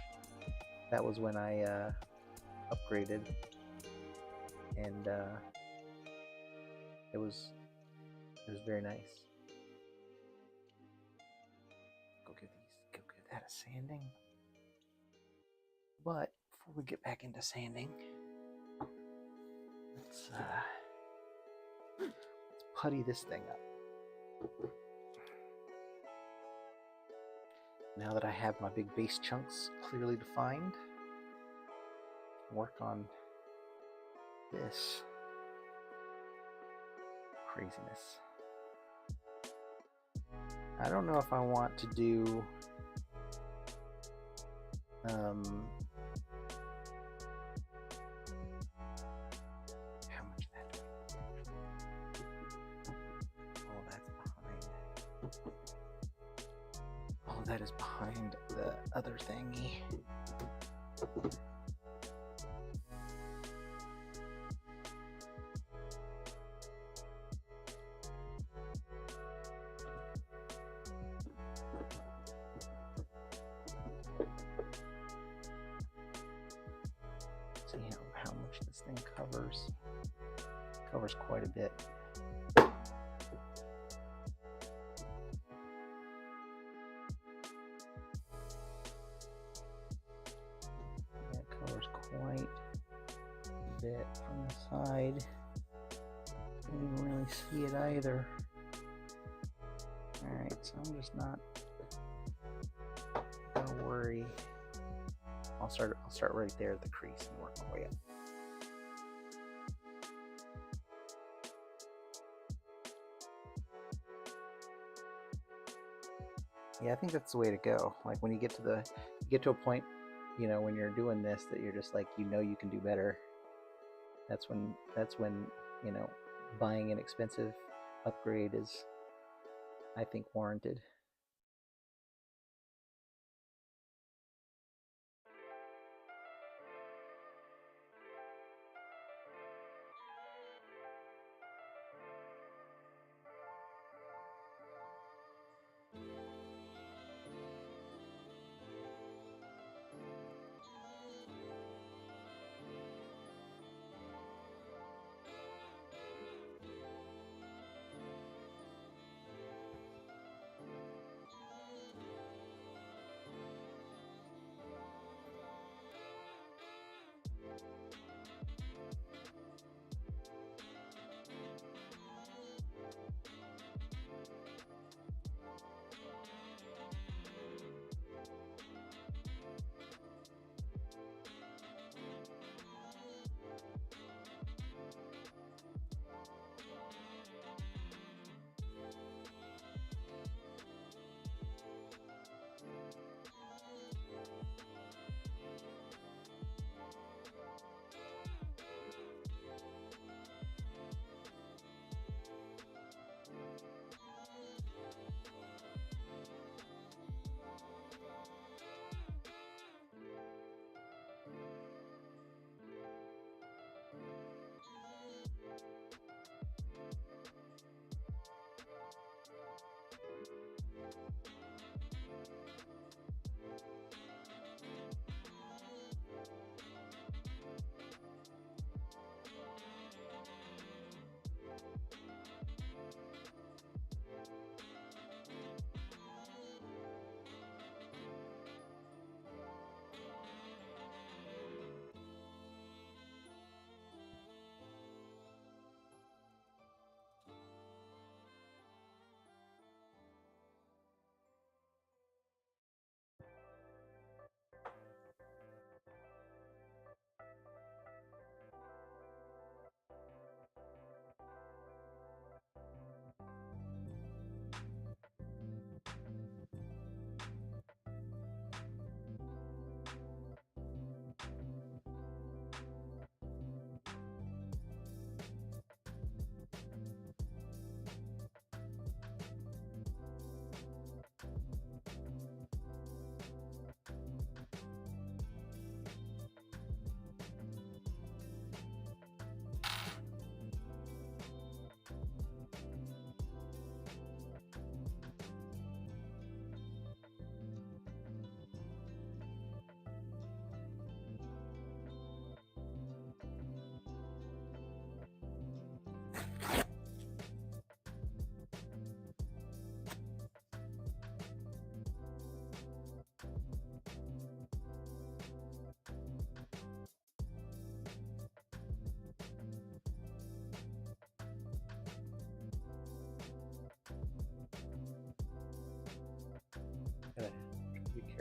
that was when I upgraded, and it was very nice. Go give that a sanding. But before we get back into sanding, let's putty this thing up. Now that I have my big base chunks clearly defined, work on this craziness. I don't know if I want to do how much that? Oh, that's behind. Oh, that is behind the other thingy. See how much this thing covers. Covers quite a bit. That covers quite a bit from the side. Can't even really see it either. Alright, so I'm just not gonna worry. I'll start right there at the crease and work my way up. Yeah, I think that's the way to go. Like when you get to a point, you know, when you're doing this, that you're just like, you know, you can do better. That's when you know, buying an expensive upgrade is, I think, warranted.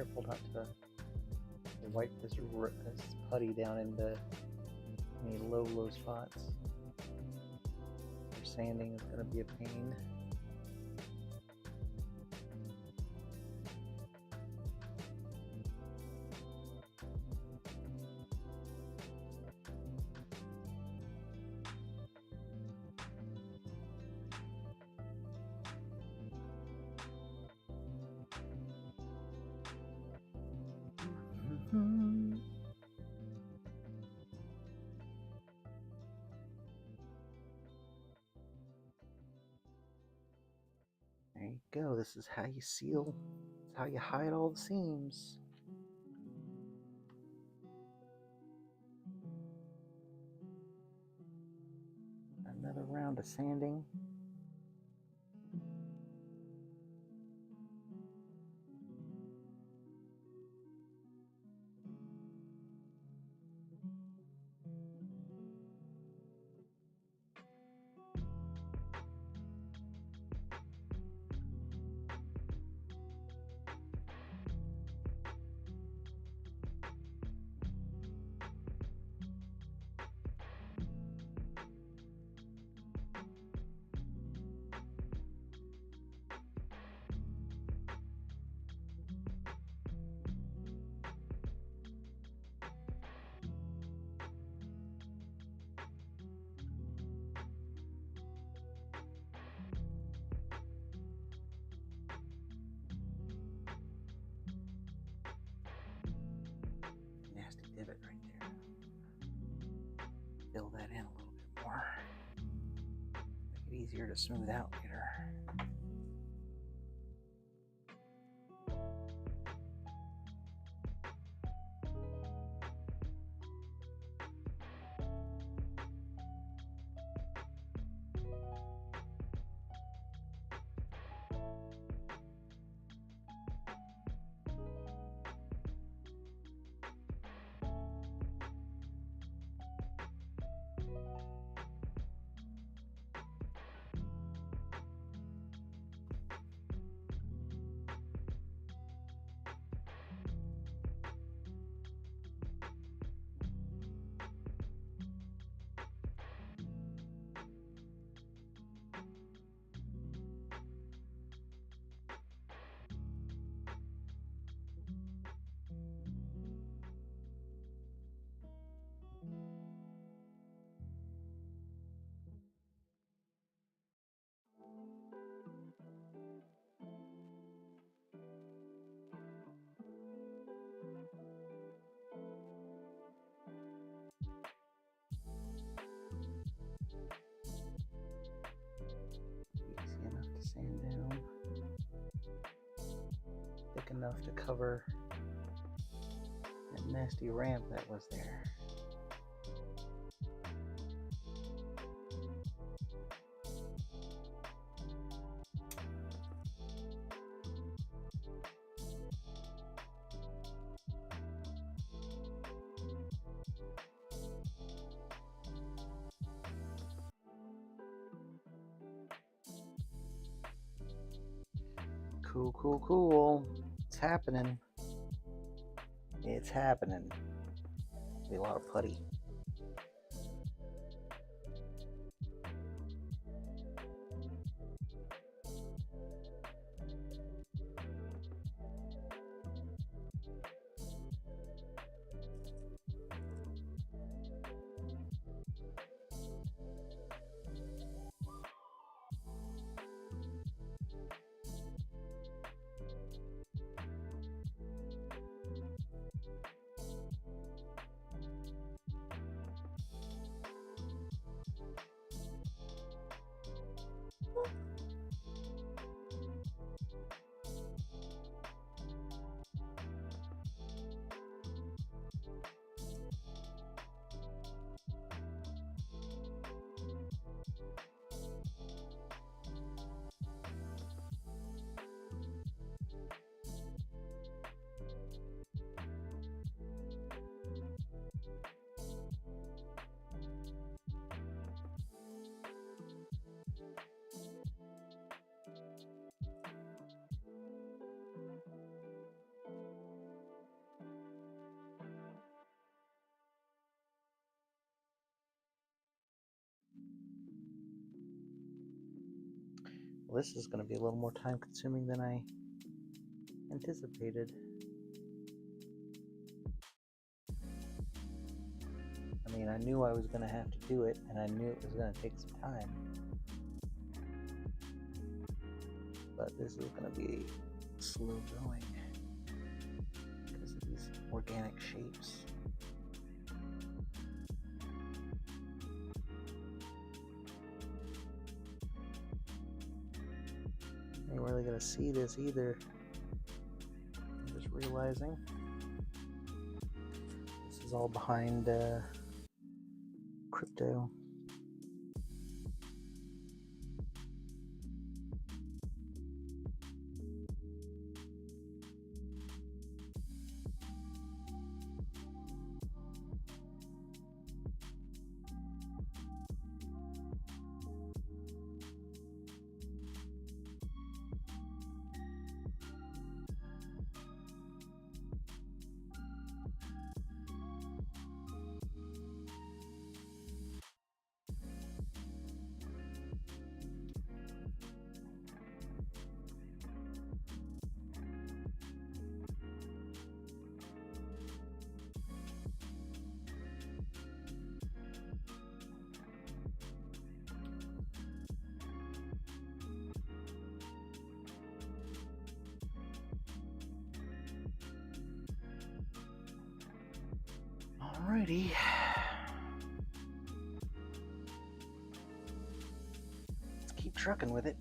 careful not to wipe this putty down into any low spots. Your sanding is going to be a pain. There you go. This is how you seal. It's how you hide all the seams. Another round of sanding. Nasty divot right there. Fill that in a little bit more. Make it easier to smooth out later. Easy enough to sand down. Thick enough to cover that nasty ramp that was there. Cool. It's happening. It's happening. Be a lot of putty. Well, this is going to be a little more time consuming than I anticipated. I mean, I knew I was going to have to do it, and I knew it was going to take some time. But this is going to be slow going because of these organic shapes. I ain't really going to see this either. I'm just realizing this is all behind crypto. Alrighty. Let's keep trucking with it.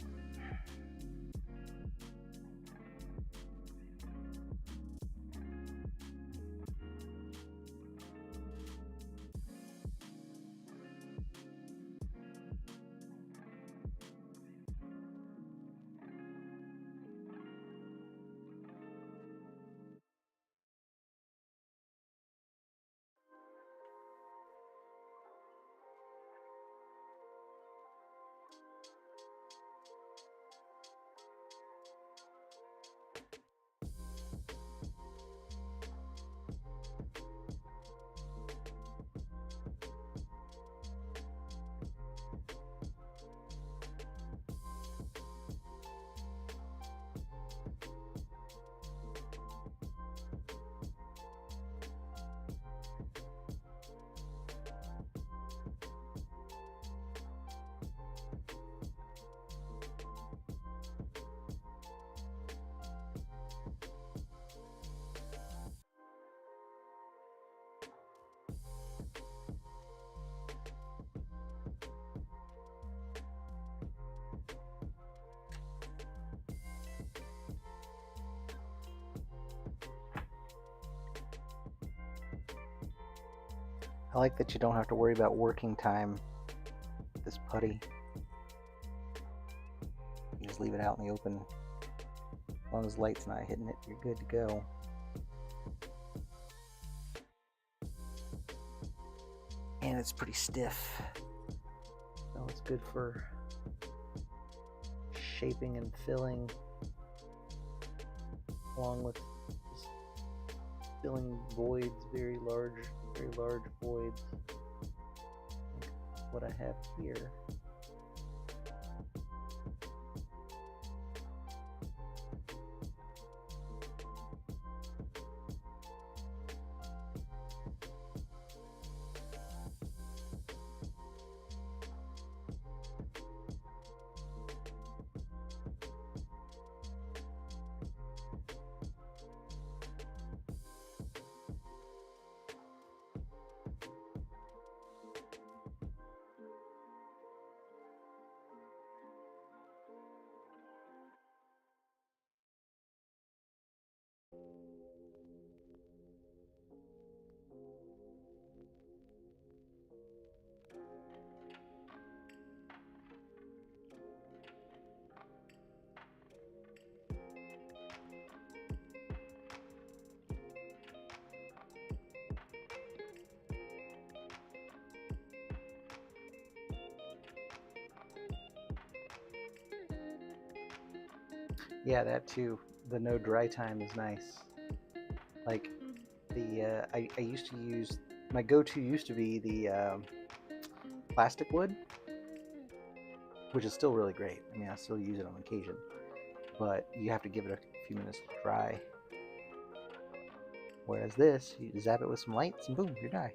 I like that you don't have to worry about working time with this putty. You just leave it out in the open. As long as light's not hitting it, you're good to go. And it's pretty stiff. So it's good for shaping and filling, along with just filling voids, very large voids, like what I have here. Yeah, that too. The no dry time is nice. Like the I used to use, my go-to used to be the plastic wood, which is still really great. I mean, I still use it on occasion, but you have to give it a few minutes to dry. Whereas this, you zap it with some lights and boom, you're dry.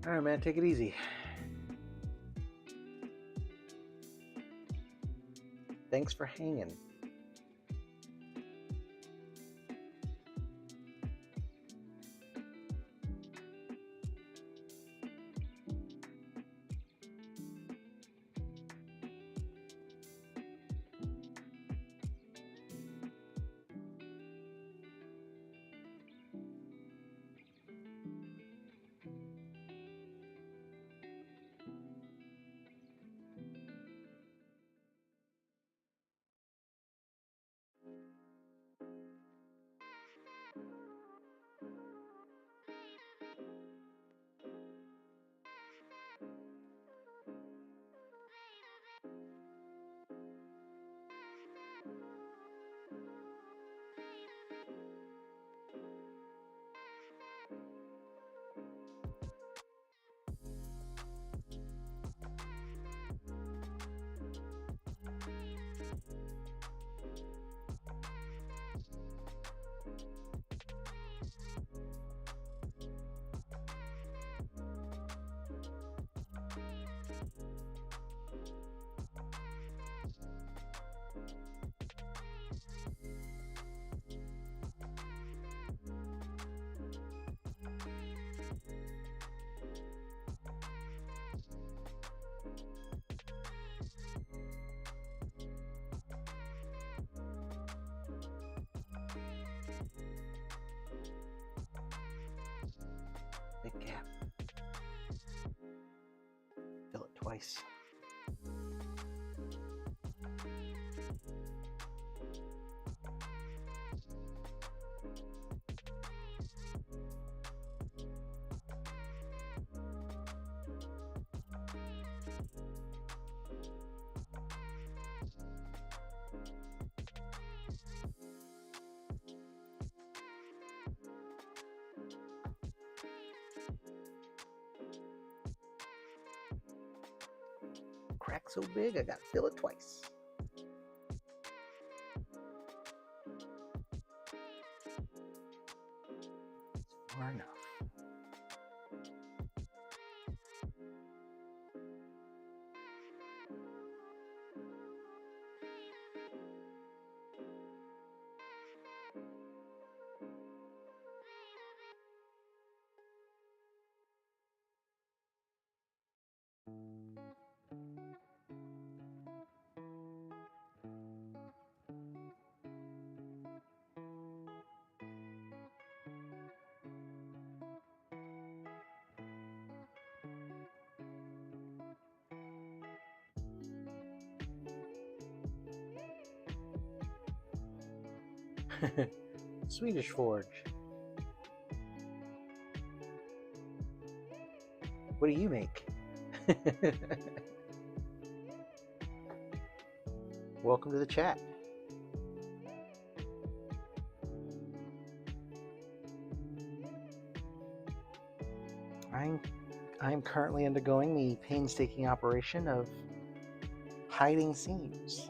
All right, man, take it easy. Thanks for hanging. Big gap. Fill it twice. Crack so big, I gotta fill it twice. It's far enough. Swedish Forge. What do you make? Welcome to the chat. I'm currently undergoing the painstaking operation of hiding seams.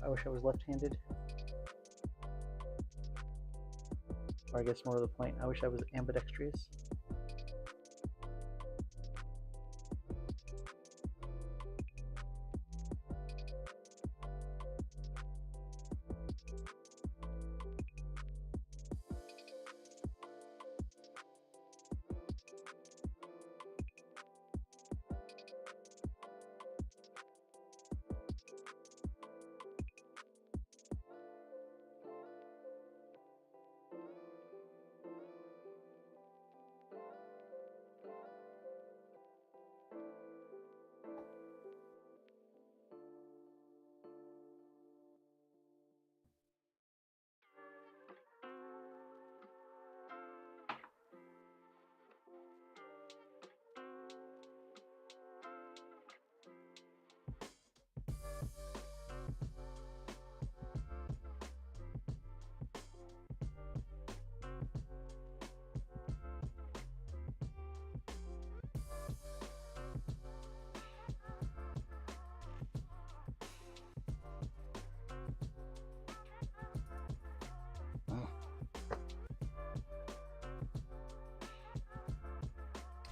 I wish I was left-handed. Or I guess more to the point, I wish I was ambidextrous.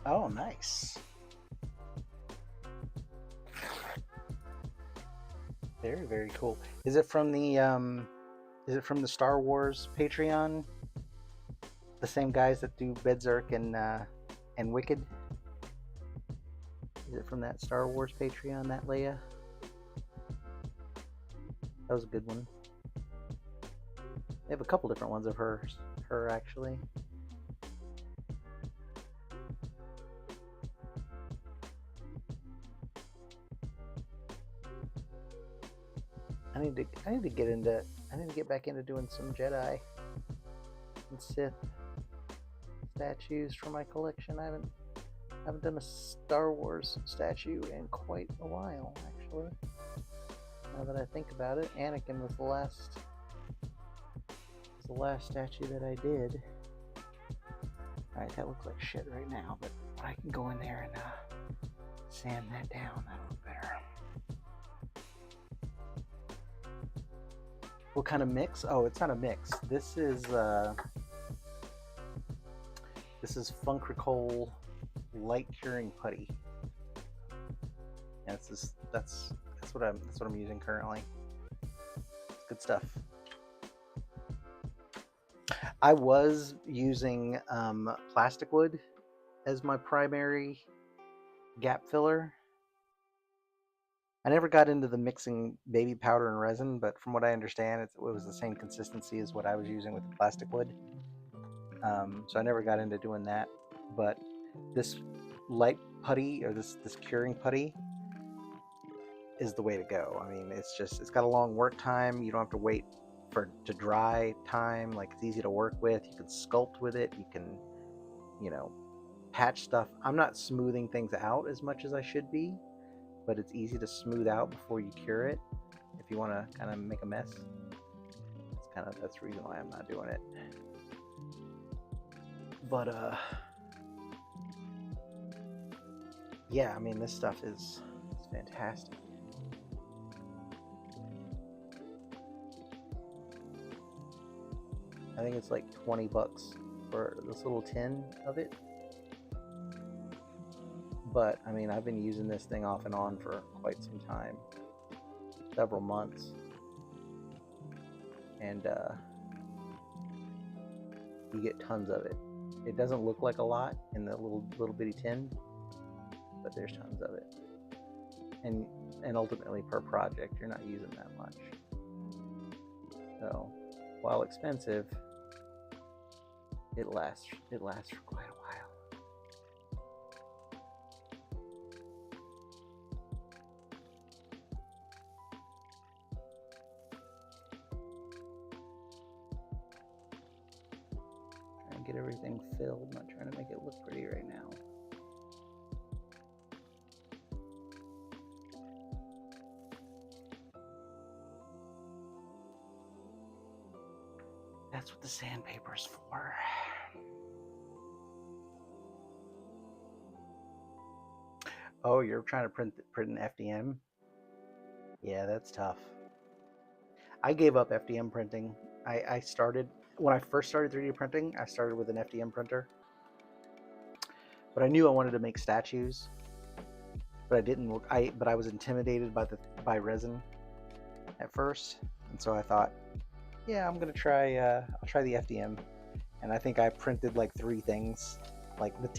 Oh, nice. Very, very cool. Is it from the Star Wars Patreon? The same guys that do Berserk and Wicked? Is it from that Star Wars Patreon, that Leia? That was a good one. They have a couple different ones of her actually. I need to get back into doing some Jedi and Sith statues for my collection. I haven't done a Star Wars statue in quite a while, actually. Now that I think about it, Anakin was the last statue that I did. Alright, that looks like shit right now, but I can go in there and sand that down. That'll look better. What kind of mix? Oh, it's not a mix. This is Funkricole light curing putty. And that's what I'm using currently. It's good stuff. I was using plastic wood as my primary gap filler. I never got into the mixing baby powder and resin, but from what I understand, it was the same consistency as what I was using with the plastic wood. So I never got into doing that. But this light putty, or this curing putty, is the way to go. I mean, it's got a long work time. You don't have to wait to dry time. Like, it's easy to work with. You can sculpt with it. You can, patch stuff. I'm not smoothing things out as much as I should be, but it's easy to smooth out before you cure it if you want to kind of make a mess. That's the reason why I'm not doing it. But yeah, I mean, this stuff is fantastic. I think it's like $20 for this little tin of it. But I mean, I've been using this thing off and on for quite some time, several months, and you get tons of it. It doesn't look like a lot in the little bitty tin, but there's tons of it. And ultimately, per project, you're not using that much. So, while expensive, it lasts for quite a while. Trying to get everything filled, not trying to make it look pretty right now. That's what the sandpaper's for. Oh, you're trying to print an FDM? Yeah, that's tough. I gave up FDM printing. I started, when I first started 3D printing, I started with an FDM printer. But I knew I wanted to make statues. But I didn't. But I was intimidated by resin at first, and so I thought, yeah, I'm gonna try. I'll try the FDM, and I think I printed like 3 things, like the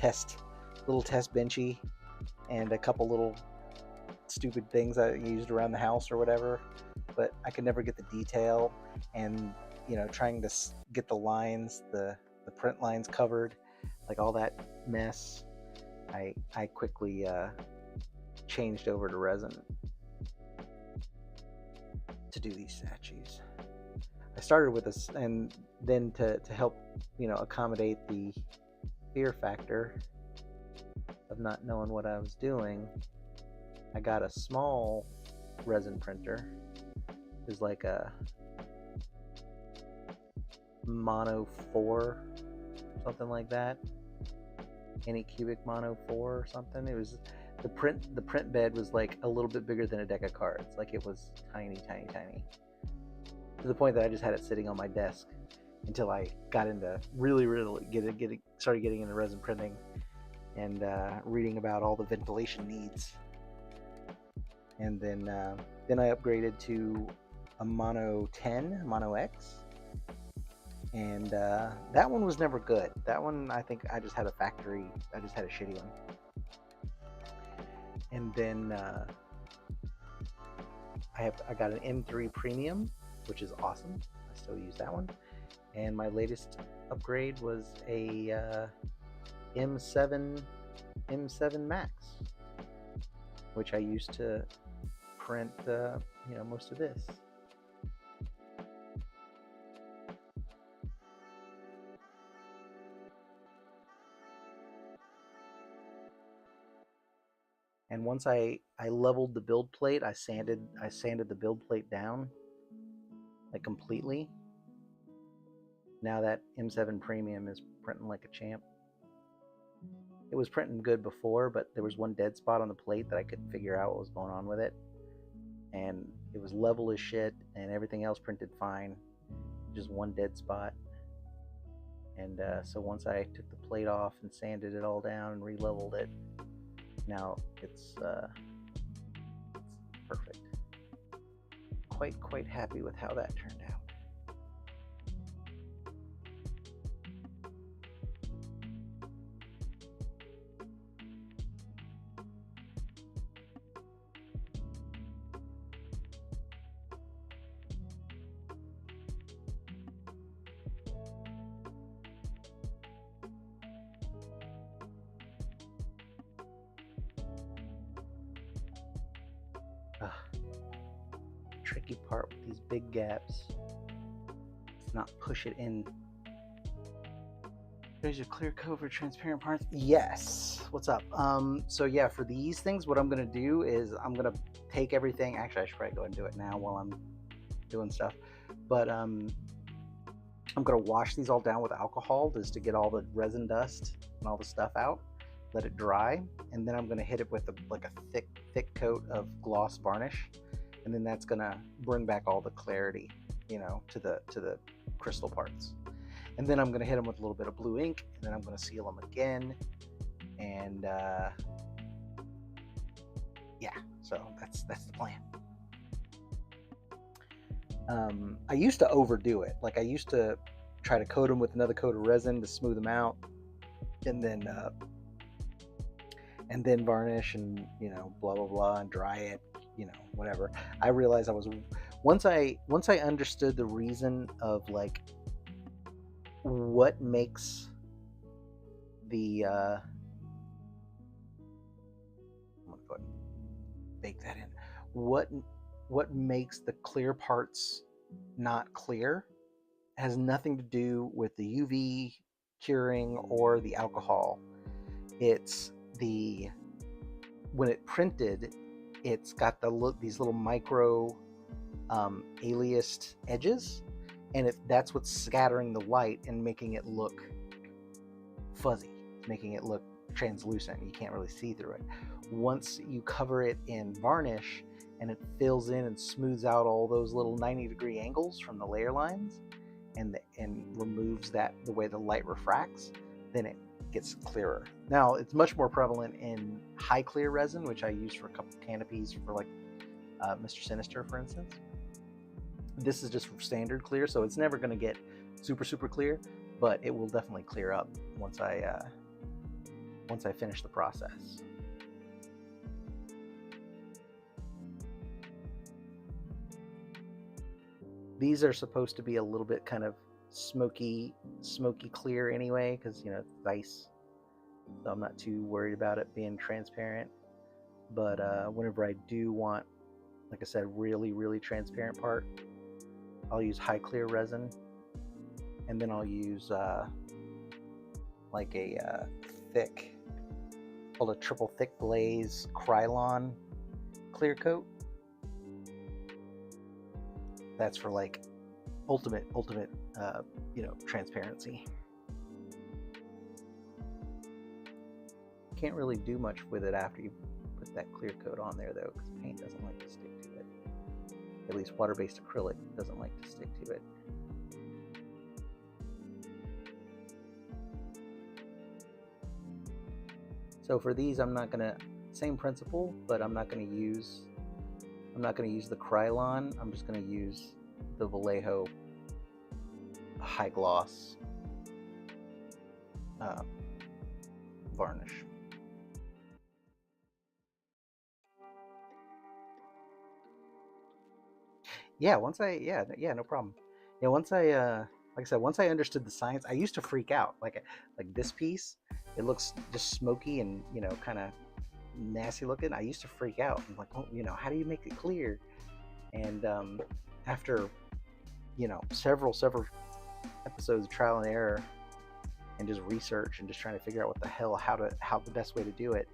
little test benchy, and a couple little stupid things I used around the house or whatever. But I could never get the detail, and trying to get the lines, the print lines covered, like all that mess. I quickly changed over to resin to do these statues. I started with this, and then to help accommodate the fear factor of not knowing what I was doing, I got a small resin printer. It was like a Mono 4, something like that. Anycubic Mono 4 or something. It was the print bed was like a little bit bigger than a deck of cards. Like it was tiny, tiny, tiny. To the point that I just had it sitting on my desk until I got into really started getting into resin printing and reading about all the ventilation needs. And then I upgraded to a Mono 10, Mono X. And that one was never good. That one, I think I just had a shitty one. And then I got an M3 Premium, which is awesome. I still use that one. And my latest upgrade was a M7 Max, which I used to print most of this. And once I leveled the build plate, I sanded the build plate down like completely. Now that M7 Premium is printing like a champ. It was printing good before, but there was one dead spot on the plate that I couldn't figure out what was going on with it. And it was level as shit, and everything else printed fine. Just one dead spot. And so once I took the plate off and sanded it all down and re-leveled it, now it's perfect. Quite happy with how that turned out. Tricky part with these big gaps is not push it in. There's your clear coat for transparent parts. Yes. What's up? So yeah, for these things, what I'm gonna do is I'm gonna take everything. Actually, I should probably go ahead and do it now while I'm doing stuff. But I'm gonna wash these all down with alcohol just to get all the resin dust and all the stuff out. Let it dry, and then I'm gonna hit it with a thick coat of gloss varnish. And then that's gonna bring back all the clarity, to the crystal parts. And then I'm gonna hit them with a little bit of blue ink, and then I'm gonna seal them again. And yeah, so that's the plan. I used to overdo it. Like I used to try to coat them with another coat of resin to smooth them out, and then varnish and blah blah blah and dry it. Whatever. I realized once I understood the reason of like what makes the I'm gonna go ahead and bake that in. What makes the clear parts not clear has nothing to do with the UV curing or the alcohol. It's when it printed, it's got these little micro aliased edges, and that's what's scattering the light and making it look fuzzy, making it look translucent. You can't really see through it. Once you cover it in varnish, and it fills in and smooths out all those little 90-degree angles from the layer lines, and removes that the way the light refracts, then it gets clearer. Now, it's much more prevalent in high clear resin, which I use for a couple of canopies for like Mr. Sinister, for instance. This is just standard clear, so it's never going to get super clear, but it will definitely clear up once I finish the process. These are supposed to be a little bit kind of smoky clear anyway, because you know it's ice, so I'm not too worried about it being transparent. But whenever I do want, like I said, really transparent part, I'll use high clear resin, and then I'll use like a thick, called a triple thick glaze Krylon clear coat. That's for like ultimate transparency. Can't really do much with it after you put that clear coat on there though, because paint doesn't like to stick to it. At least water-based acrylic doesn't like to stick to it. So for these, I'm not gonna, same principle, but I'm not gonna use the Krylon. I'm just gonna use the Vallejo high gloss varnish. Yeah, no problem. Yeah, once I like I said, once I understood the science, I used to freak out. Like this piece, it looks just smoky and kind of nasty looking. I used to freak out. I'm like, oh, how do you make it clear? And after several episodes of trial and error and just research and just trying to figure out what the hell, how the best way to do it,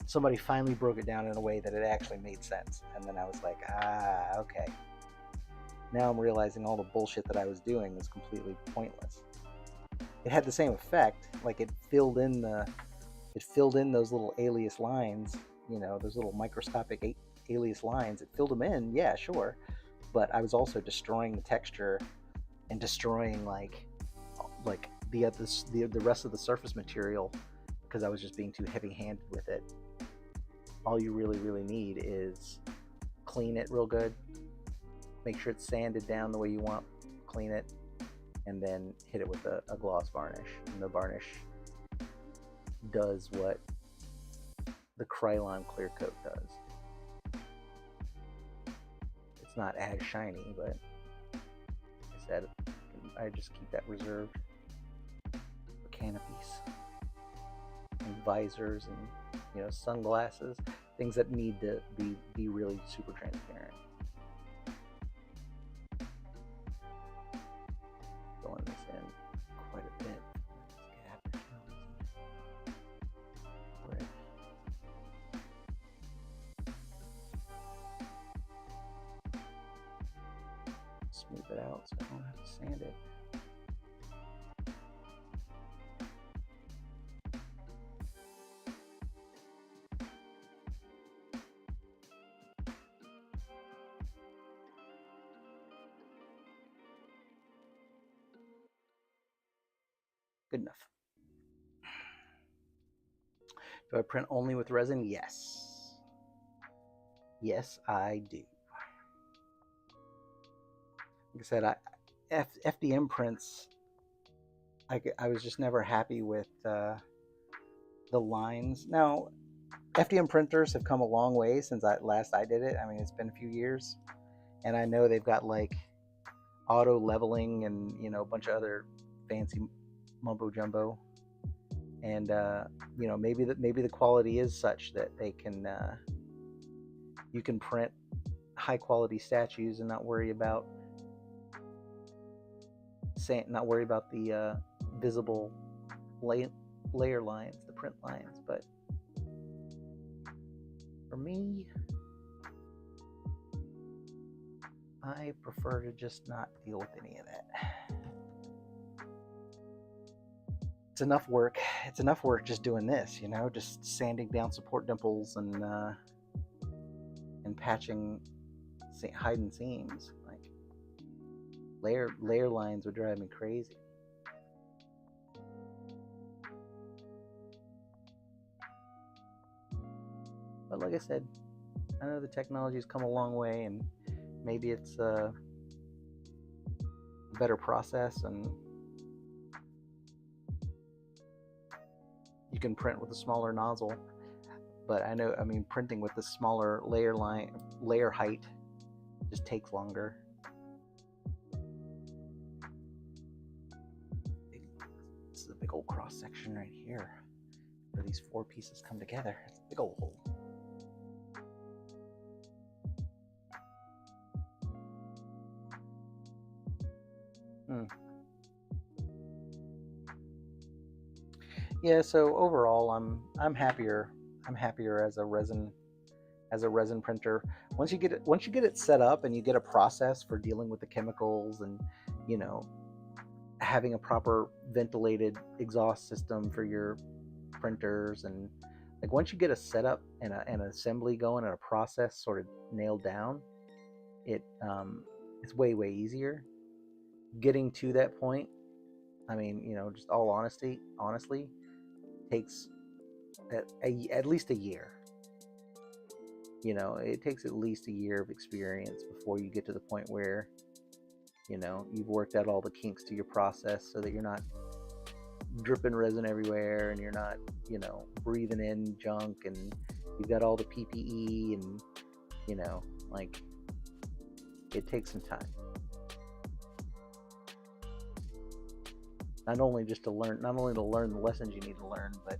somebody finally broke it down in a way that it actually made sense. And then I was like, okay. Now I'm realizing all the bullshit that I was doing was completely pointless. It had the same effect, like it filled in those little alias lines, those little microscopic alias lines. It filled them in, yeah, sure, but I was also destroying the texture and destroying like the rest of the surface material because I was just being too heavy-handed with it. All you really need is clean it real good, make sure it's sanded down the way you want, clean it, and then hit it with a gloss varnish. And the varnish does what the Krylon clear coat does. It's not as shiny, but like I said, I just keep that reserved for canopies and visors and sunglasses, things that need to be really super transparent. Filling this in quite a bit. Smooth it out so I don't have to sand it. Good enough. Do I print only with resin? Yes. Yes, I do. Like I said, FDM prints, I was just never happy with the lines. Now, FDM printers have come a long way since last I did it. I mean, it's been a few years, and I know they've got like auto leveling and a bunch of other fancy mumbo jumbo, and maybe the quality is such that they can you can print high quality statues and not worry about the visible layer lines, the print lines. But for me, I prefer to just not deal with any of that. It's enough work. It's enough work just doing this, just sanding down support dimples and and patching hiding seams. Like layer lines would drive me crazy. But like I said, I know the technology's come a long way, and maybe it's a better process, and you can print with a smaller nozzle. But I mean, printing with the smaller layer height just takes longer. This is a big old cross section right here where these 4 pieces come together. It's a big old hole. Yeah, so overall I'm happier as a resin printer. Once you get it set up and you get a process for dealing with the chemicals, and having a proper ventilated exhaust system for your printers, and like once you get a setup and an assembly going and a process sort of nailed down, it's way easier. Getting to that point, I mean, just all honestly takes at least a year. It takes at least a year of experience before you get to the point where you've worked out all the kinks to your process, so that you're not dripping resin everywhere, and you're not breathing in junk, and you've got all the PPE, and like it takes some time. Not only to learn the lessons you need to learn, but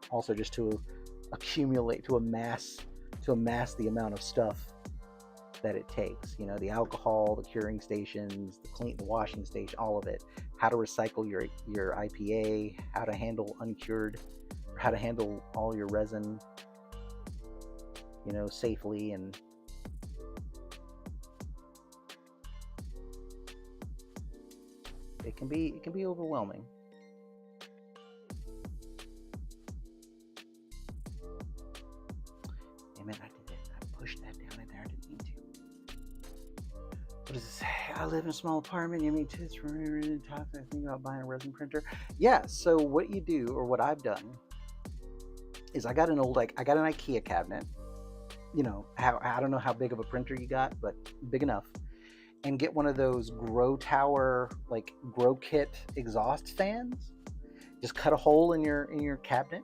also just to accumulate, to amass the amount of stuff that it takes. The alcohol, the curing stations, the washing station, all of it. How to recycle your IPA, how to handle uncured, or how to handle all your resin, safely. And it can be overwhelming. Damn it, I did it. I pushed that down in there. I didn't mean to. What does it say? I live in a small apartment. You mean tits for top? I think about buying a resin printer. Yeah, so what you do, or what I've done, is I got an IKEA cabinet. I don't know how big of a printer you got, but big enough. And get one of those Grow Tower, like Grow Kit exhaust fans. Just cut a hole in your cabinet.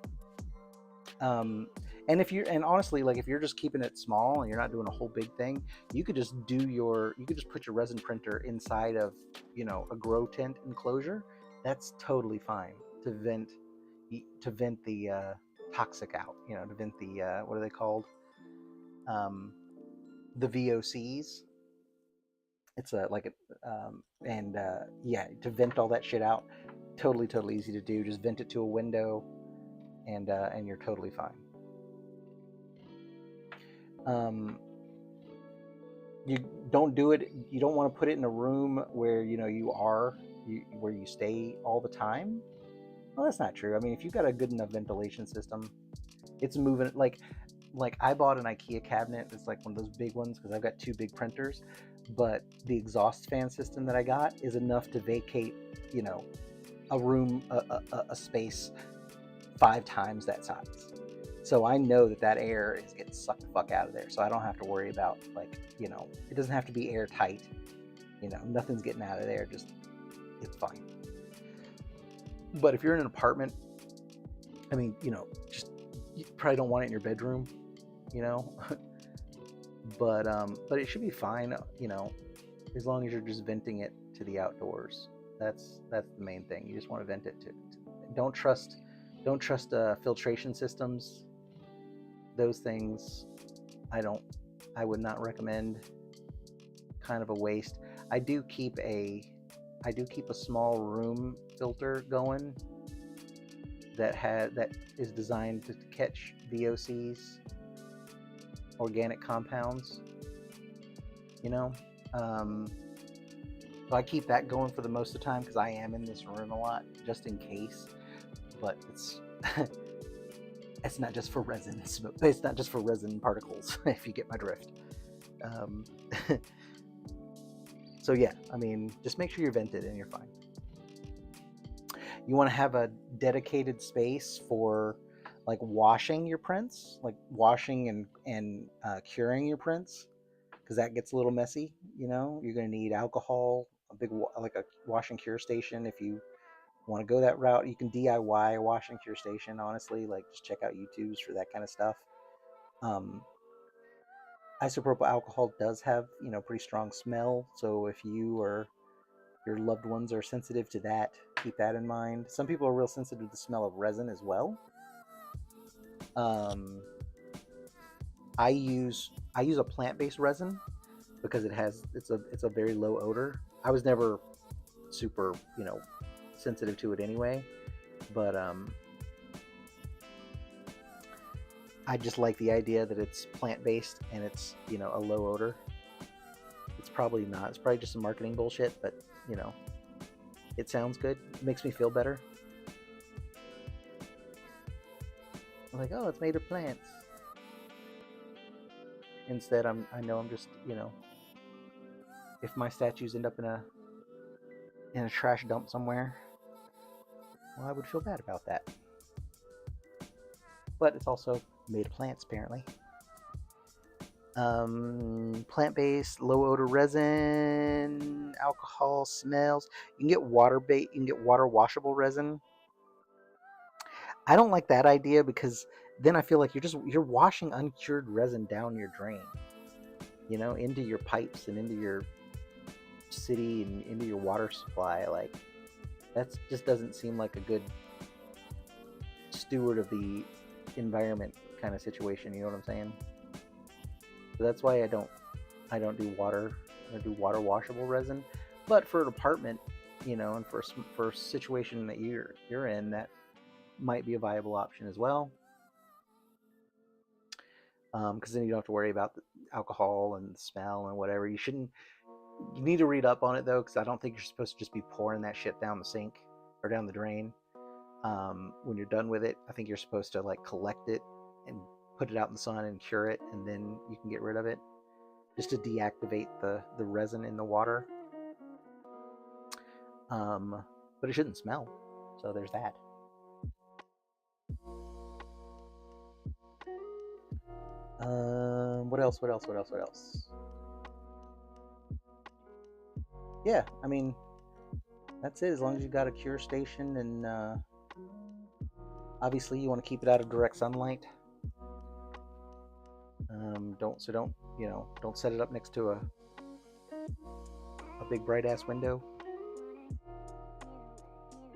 And honestly, like if you're just keeping it small and you're not doing a whole big thing, you could just put your resin printer inside of a grow tent enclosure. That's totally fine to vent the toxic out. To vent the what are they called? The VOCs. It's to vent all that shit out. Totally easy to do. Just vent it to a window, and you're totally fine. You don't do it. You don't want to put it in a room where where you stay all the time. Well, that's not true. I mean, if you've got a good enough ventilation system, it's moving. Like I bought an IKEA cabinet. It's like one of those big ones because I've got 2 big printers. But the exhaust fan system that I got is enough to vacate, a room, a space 5 times that size. So I know that air is getting sucked the fuck out of there. So I don't have to worry about it doesn't have to be airtight. Nothing's getting out of there. Just, it's fine. But if you're in an apartment, I mean, just, you probably don't want it in your bedroom, but it should be fine, as long as you're just venting it to the outdoors. That's the main thing. You just want to vent it to don't trust filtration systems. Those things I would not recommend. Kind of a waste. I do keep a small room filter going that is designed to catch VOCs, organic compounds. So I keep that going for the most of the time because I am in this room a lot, just in case. But it's It's not just for resin. It's not just for resin particles, if you get my drift. Um, so yeah, I mean, just make sure you're vented and you're fine. You want to have a dedicated space for like washing your prints, like washing and curing your prints, because that gets a little messy. You know, you're going to need alcohol, a big like a wash and cure station. If you want to go that route, you can DIY a wash and cure station. Honestly, like just check out YouTube's for that kind of stuff. Isopropyl alcohol does have, you know, pretty strong smell, so if you or your loved ones are sensitive to that, keep that in mind. Some people are real sensitive to the smell of resin as well. I use a plant-based resin because it's a very low odor. I was never super, you know, sensitive to it anyway, but I just like the idea that it's plant-based and it's, you know, a low odor. It's probably not. It's probably just some marketing bullshit, but, you know, it sounds good. It makes me feel better. I'm like, oh, it's made of plants. Instead, I know I'm just, you know, if my statues end up in a trash dump somewhere, well, I would feel bad about that. But it's also made of plants, apparently. Plant-based, low odor resin, alcohol, smells. You can get you can get water washable resin. I don't like that idea because then I feel like you're washing uncured resin down your drain, you know, into your pipes and into your city and into your water supply. Like, that just doesn't seem like a good steward of the environment kind of situation. You know what I'm saying? So that's why I don't do water. I do water washable resin. But for an apartment, you know, and for a situation that you're in, that might be a viable option as well. Because then you don't have to worry about the alcohol and the smell and whatever. You need to read up on it though, because I don't think you're supposed to just be pouring that shit down the sink or down the drain. When you're done with it, I think you're supposed to like collect it and put it out in the sun and cure it, and then you can get rid of it, just to deactivate the resin in the water. But it shouldn't smell, so there's that. What else? Yeah, I mean, that's it. As long as you got a cure station, and obviously you want to keep it out of direct sunlight. Don't set it up next to a big bright ass window.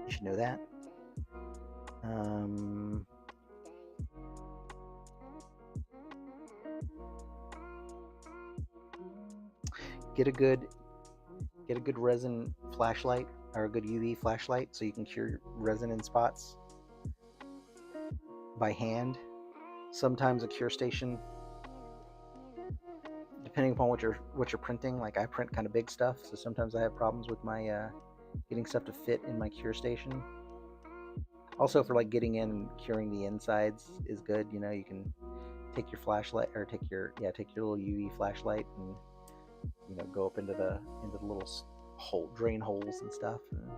You should know that. Get a good resin flashlight or a good UV flashlight so you can cure resin in spots by hand. Sometimes a cure station, depending upon what you're printing, like I print kind of big stuff, so sometimes I have problems with my getting stuff to fit in my cure station. Also, for like getting in and curing the insides is good. You know, you can take your flashlight or take your little UV flashlight and, you know, go up into the little drain holes and stuff, and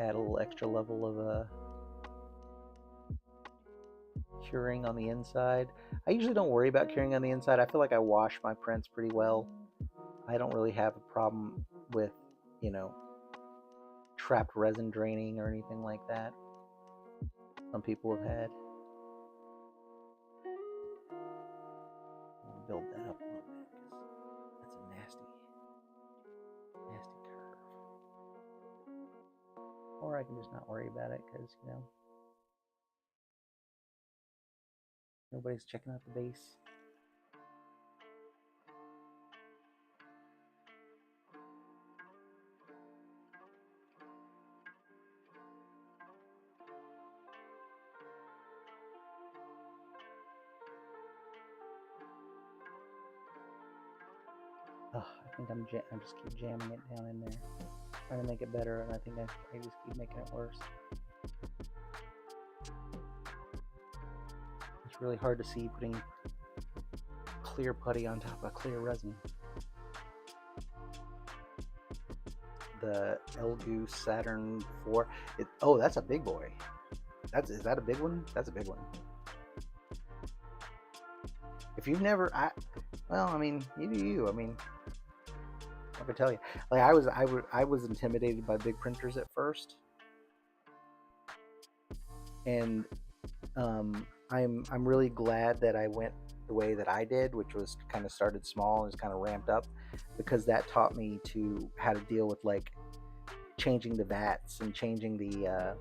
add a little extra level of curing on the inside. I usually don't worry about curing on the inside. I feel like I wash my prints pretty well. I don't really have a problem with, you know, trapped resin draining or anything like that. Some people have had. I'll build that up a little bit because that's a nasty curve. Or I can just not worry about it because, you know, nobody's checking out the base. I think I just keep jamming it down in there, trying to make it better, and I think I just keep making it worse. It's really hard to see putting clear putty on top of clear resin. The Elgu Saturn 4. Oh, that's a big boy. Is that a big one? That's a big one. If you've never, well, I mean, you do you. I mean, I can tell you, like I was intimidated by big printers at first, and I'm really glad that I went the way that I did, which was kind of started small and just kind of ramped up, because that taught me to how to deal with like changing the vats and changing the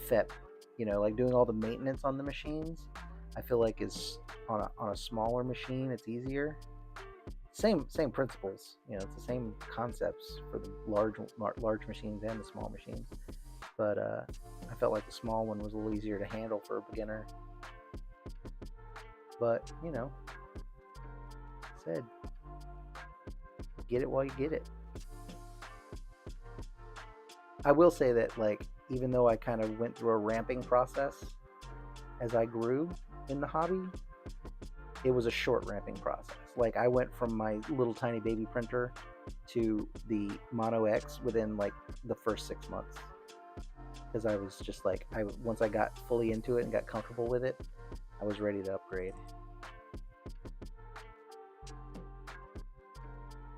FEP, like doing all the maintenance on the machines. I feel like is on a smaller machine, it's easier. Same principles, it's the same concepts for the large machines and the small machines. But I felt like the small one was a little easier to handle for a beginner. But said, get it while you get it. I will say that, like, even though I kind of went through a ramping process as I grew in the hobby, it was a short ramping process. Like, I went from my little tiny baby printer to the Mono X within like the first 6 months, because I was just like, once I got fully into it and got comfortable with it, I was ready to upgrade.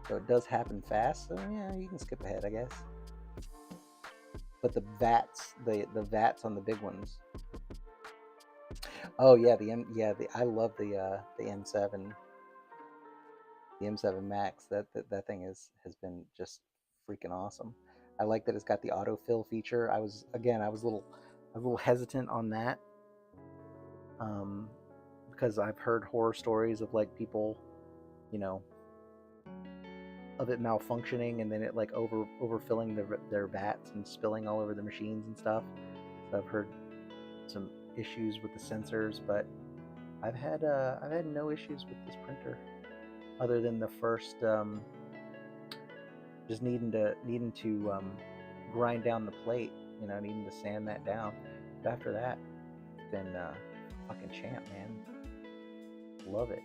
So it does happen fast. So yeah, you can skip ahead, I guess. But the vats on the big ones. Oh yeah, I love the M7, the M7 Max. That thing has been just freaking awesome. I like that it's got the autofill feature. I was a little hesitant on that, because I've heard horror stories of like people, of it malfunctioning and then it like overfilling their vats and spilling all over the machines and stuff. So I've heard some issues with the sensors, but I've had no issues with this printer, other than the first just needing to grind down the plate, needing to sand that down. But after that, it's been fucking champ, man. Love it.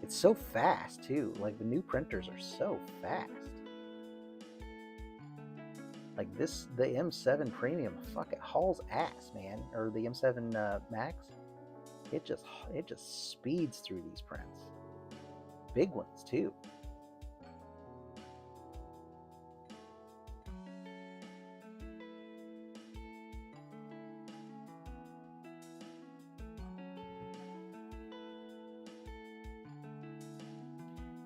It's so fast too. Like, the new printers are so fast. Like the M7 Premium, fuck, it hauls ass, man. Or the M7 Max, it just speeds through these prints. Big ones too.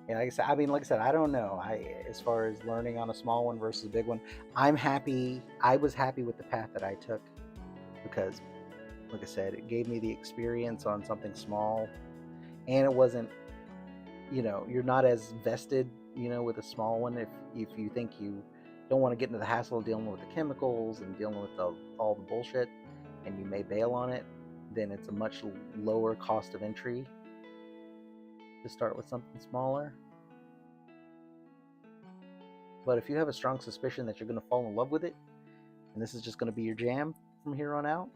Yeah, like I said, I don't know. As far as learning on a small one versus a big one, I'm happy. I was happy with the path that I took, because, like I said, it gave me the experience on something small, and it wasn't, you're not as vested, with a small one. If you think you don't want to get into the hassle of dealing with the chemicals and dealing with all the bullshit, and you may bail on it, then it's a much lower cost of entry to start with something smaller. But if you have a strong suspicion that you're going to fall in love with it, and this is just going to be your jam from here on out,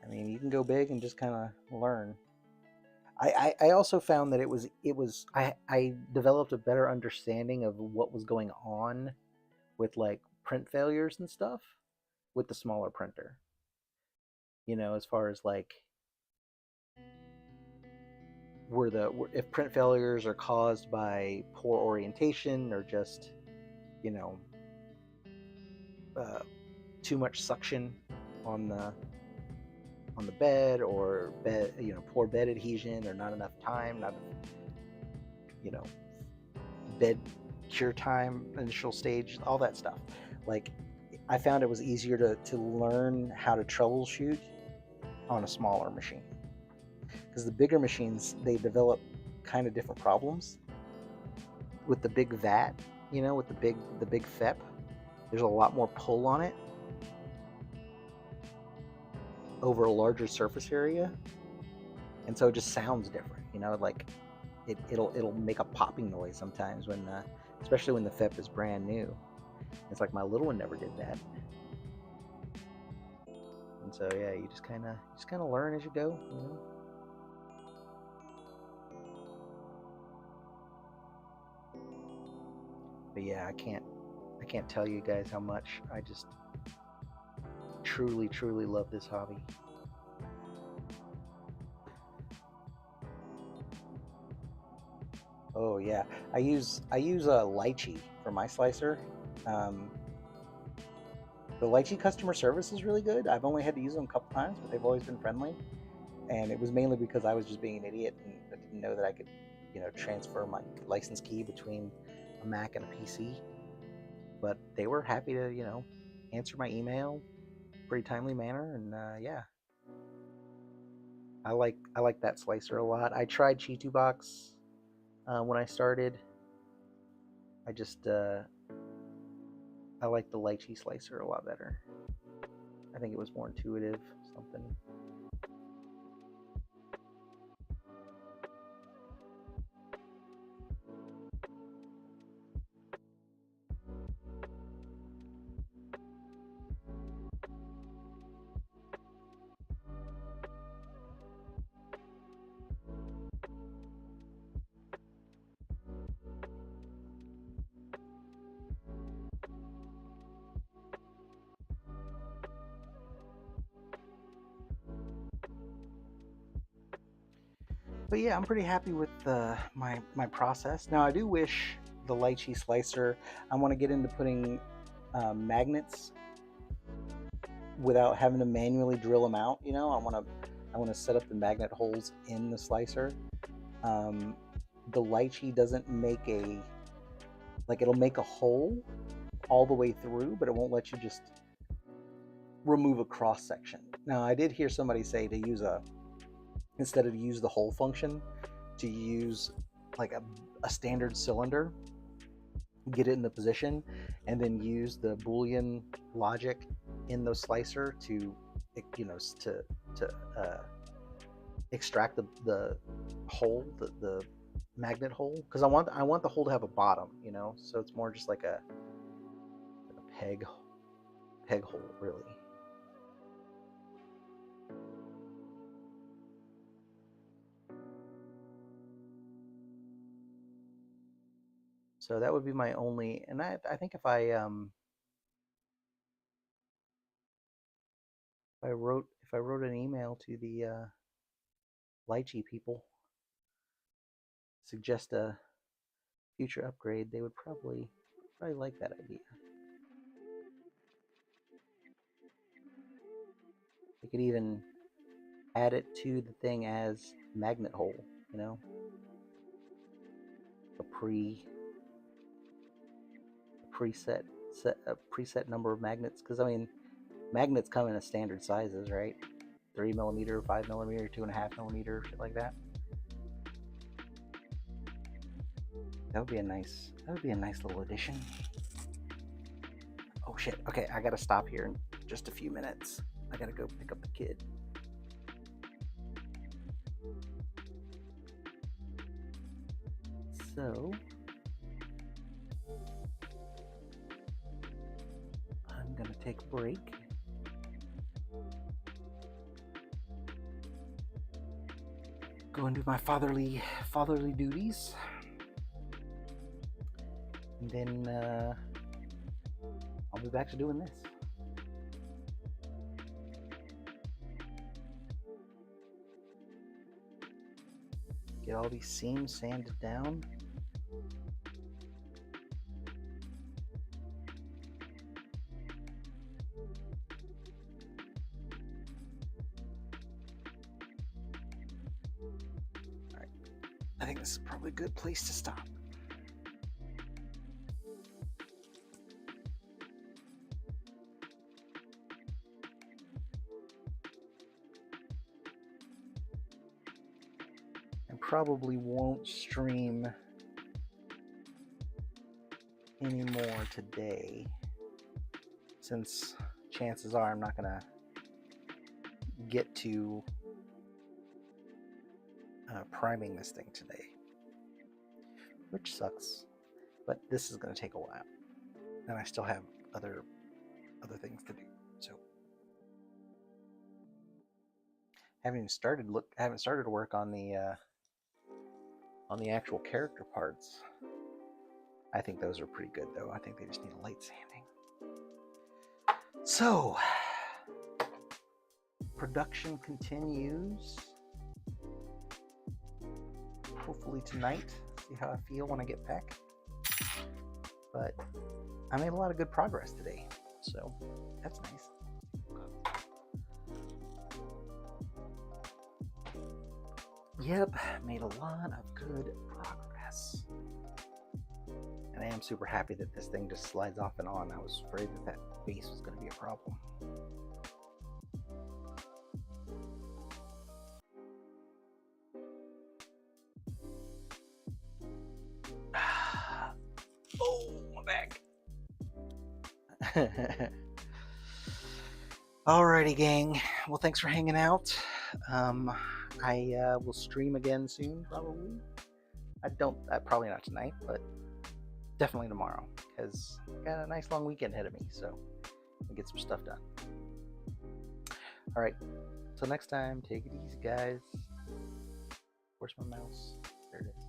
I mean, you can go big and just kind of learn. I also found that I developed a better understanding of what was going on with like print failures and stuff with the smaller printer. As far as like, if print failures are caused by poor orientation, or just too much suction on the bed, or poor bed adhesion, or not enough time, not enough, bed cure time, initial stage, all that stuff. Like, I found it was easier to learn how to troubleshoot on a smaller machine, because the bigger machines, they develop kind of different problems with the big vat, with the big FEP. There's a lot more pull on it over a larger surface area, and so it just sounds different. Like it'll make a popping noise sometimes when, especially when the FEP is brand new. It's like my little one never did that, and so yeah, you just kind of learn as you go, But yeah, I can't tell you guys how much I just truly, truly love this hobby. Oh yeah, I use a lychee for my slicer. Um, the lychee customer service is really good. I've only had to use them a couple times, but they've always been friendly. And it was mainly because I was just being an idiot and I didn't know that I could, transfer my license key between a Mac and a PC. But they were happy to, answer my email pretty timely manner, and yeah, I like that slicer a lot. I tried Chitu Box when I started. I just I like the lychee slicer a lot better. I think it was more intuitive, something. But yeah, I'm pretty happy with my process. Now I do wish the lychee slicer. I want to get into putting magnets without having to manually drill them out. I want to set up the magnet holes in the slicer. Um, the lychee doesn't make it'll make a hole all the way through, but it won't let you just remove a cross section. Now I did hear somebody say to instead of use the hole function, to use like a standard cylinder, get it in the position, and then use the Boolean logic in the slicer to extract the hole, the magnet hole, because I want the hole to have a bottom, so it's more just like a peg hole, really. So that would be my only, and I think if I wrote an email to the lychee people, suggest a future upgrade, they would probably like that idea. They could even add it to the thing as magnet hole, a preset a preset number of magnets, because I mean magnets come in a standard sizes, right? 3mm, 5mm, 2.5mm, shit like that. That would be a nice little addition. Oh shit. Okay, I gotta stop here in just a few minutes. I gotta go pick up the kid. So I'm gonna take a break. Go and do my fatherly duties. And then I'll be back to doing this. Get all these seams sanded down. All right, I think this is probably a good place to stop. Probably won't stream anymore today, since chances are I'm not gonna get to priming this thing today, which sucks, but this is gonna take a while and I still have other things to do. So haven't started to work on the actual character parts. I think those are pretty good though. I think they just need a light sanding. So production continues. Hopefully tonight. See how I feel when I get back. But I made a lot of good progress today, so that's nice. Yep, made a lot of good progress. And I am super happy that this thing just slides off and on. I was afraid that that base was going to be a problem. Oh, my back. Alrighty, gang. Well, thanks for hanging out. I will stream again soon, probably. Probably not tonight, but definitely tomorrow, because I got a nice long weekend ahead of me, so I'll get some stuff done. Alright, till next time, take it easy, guys. Where's my mouse? There it is.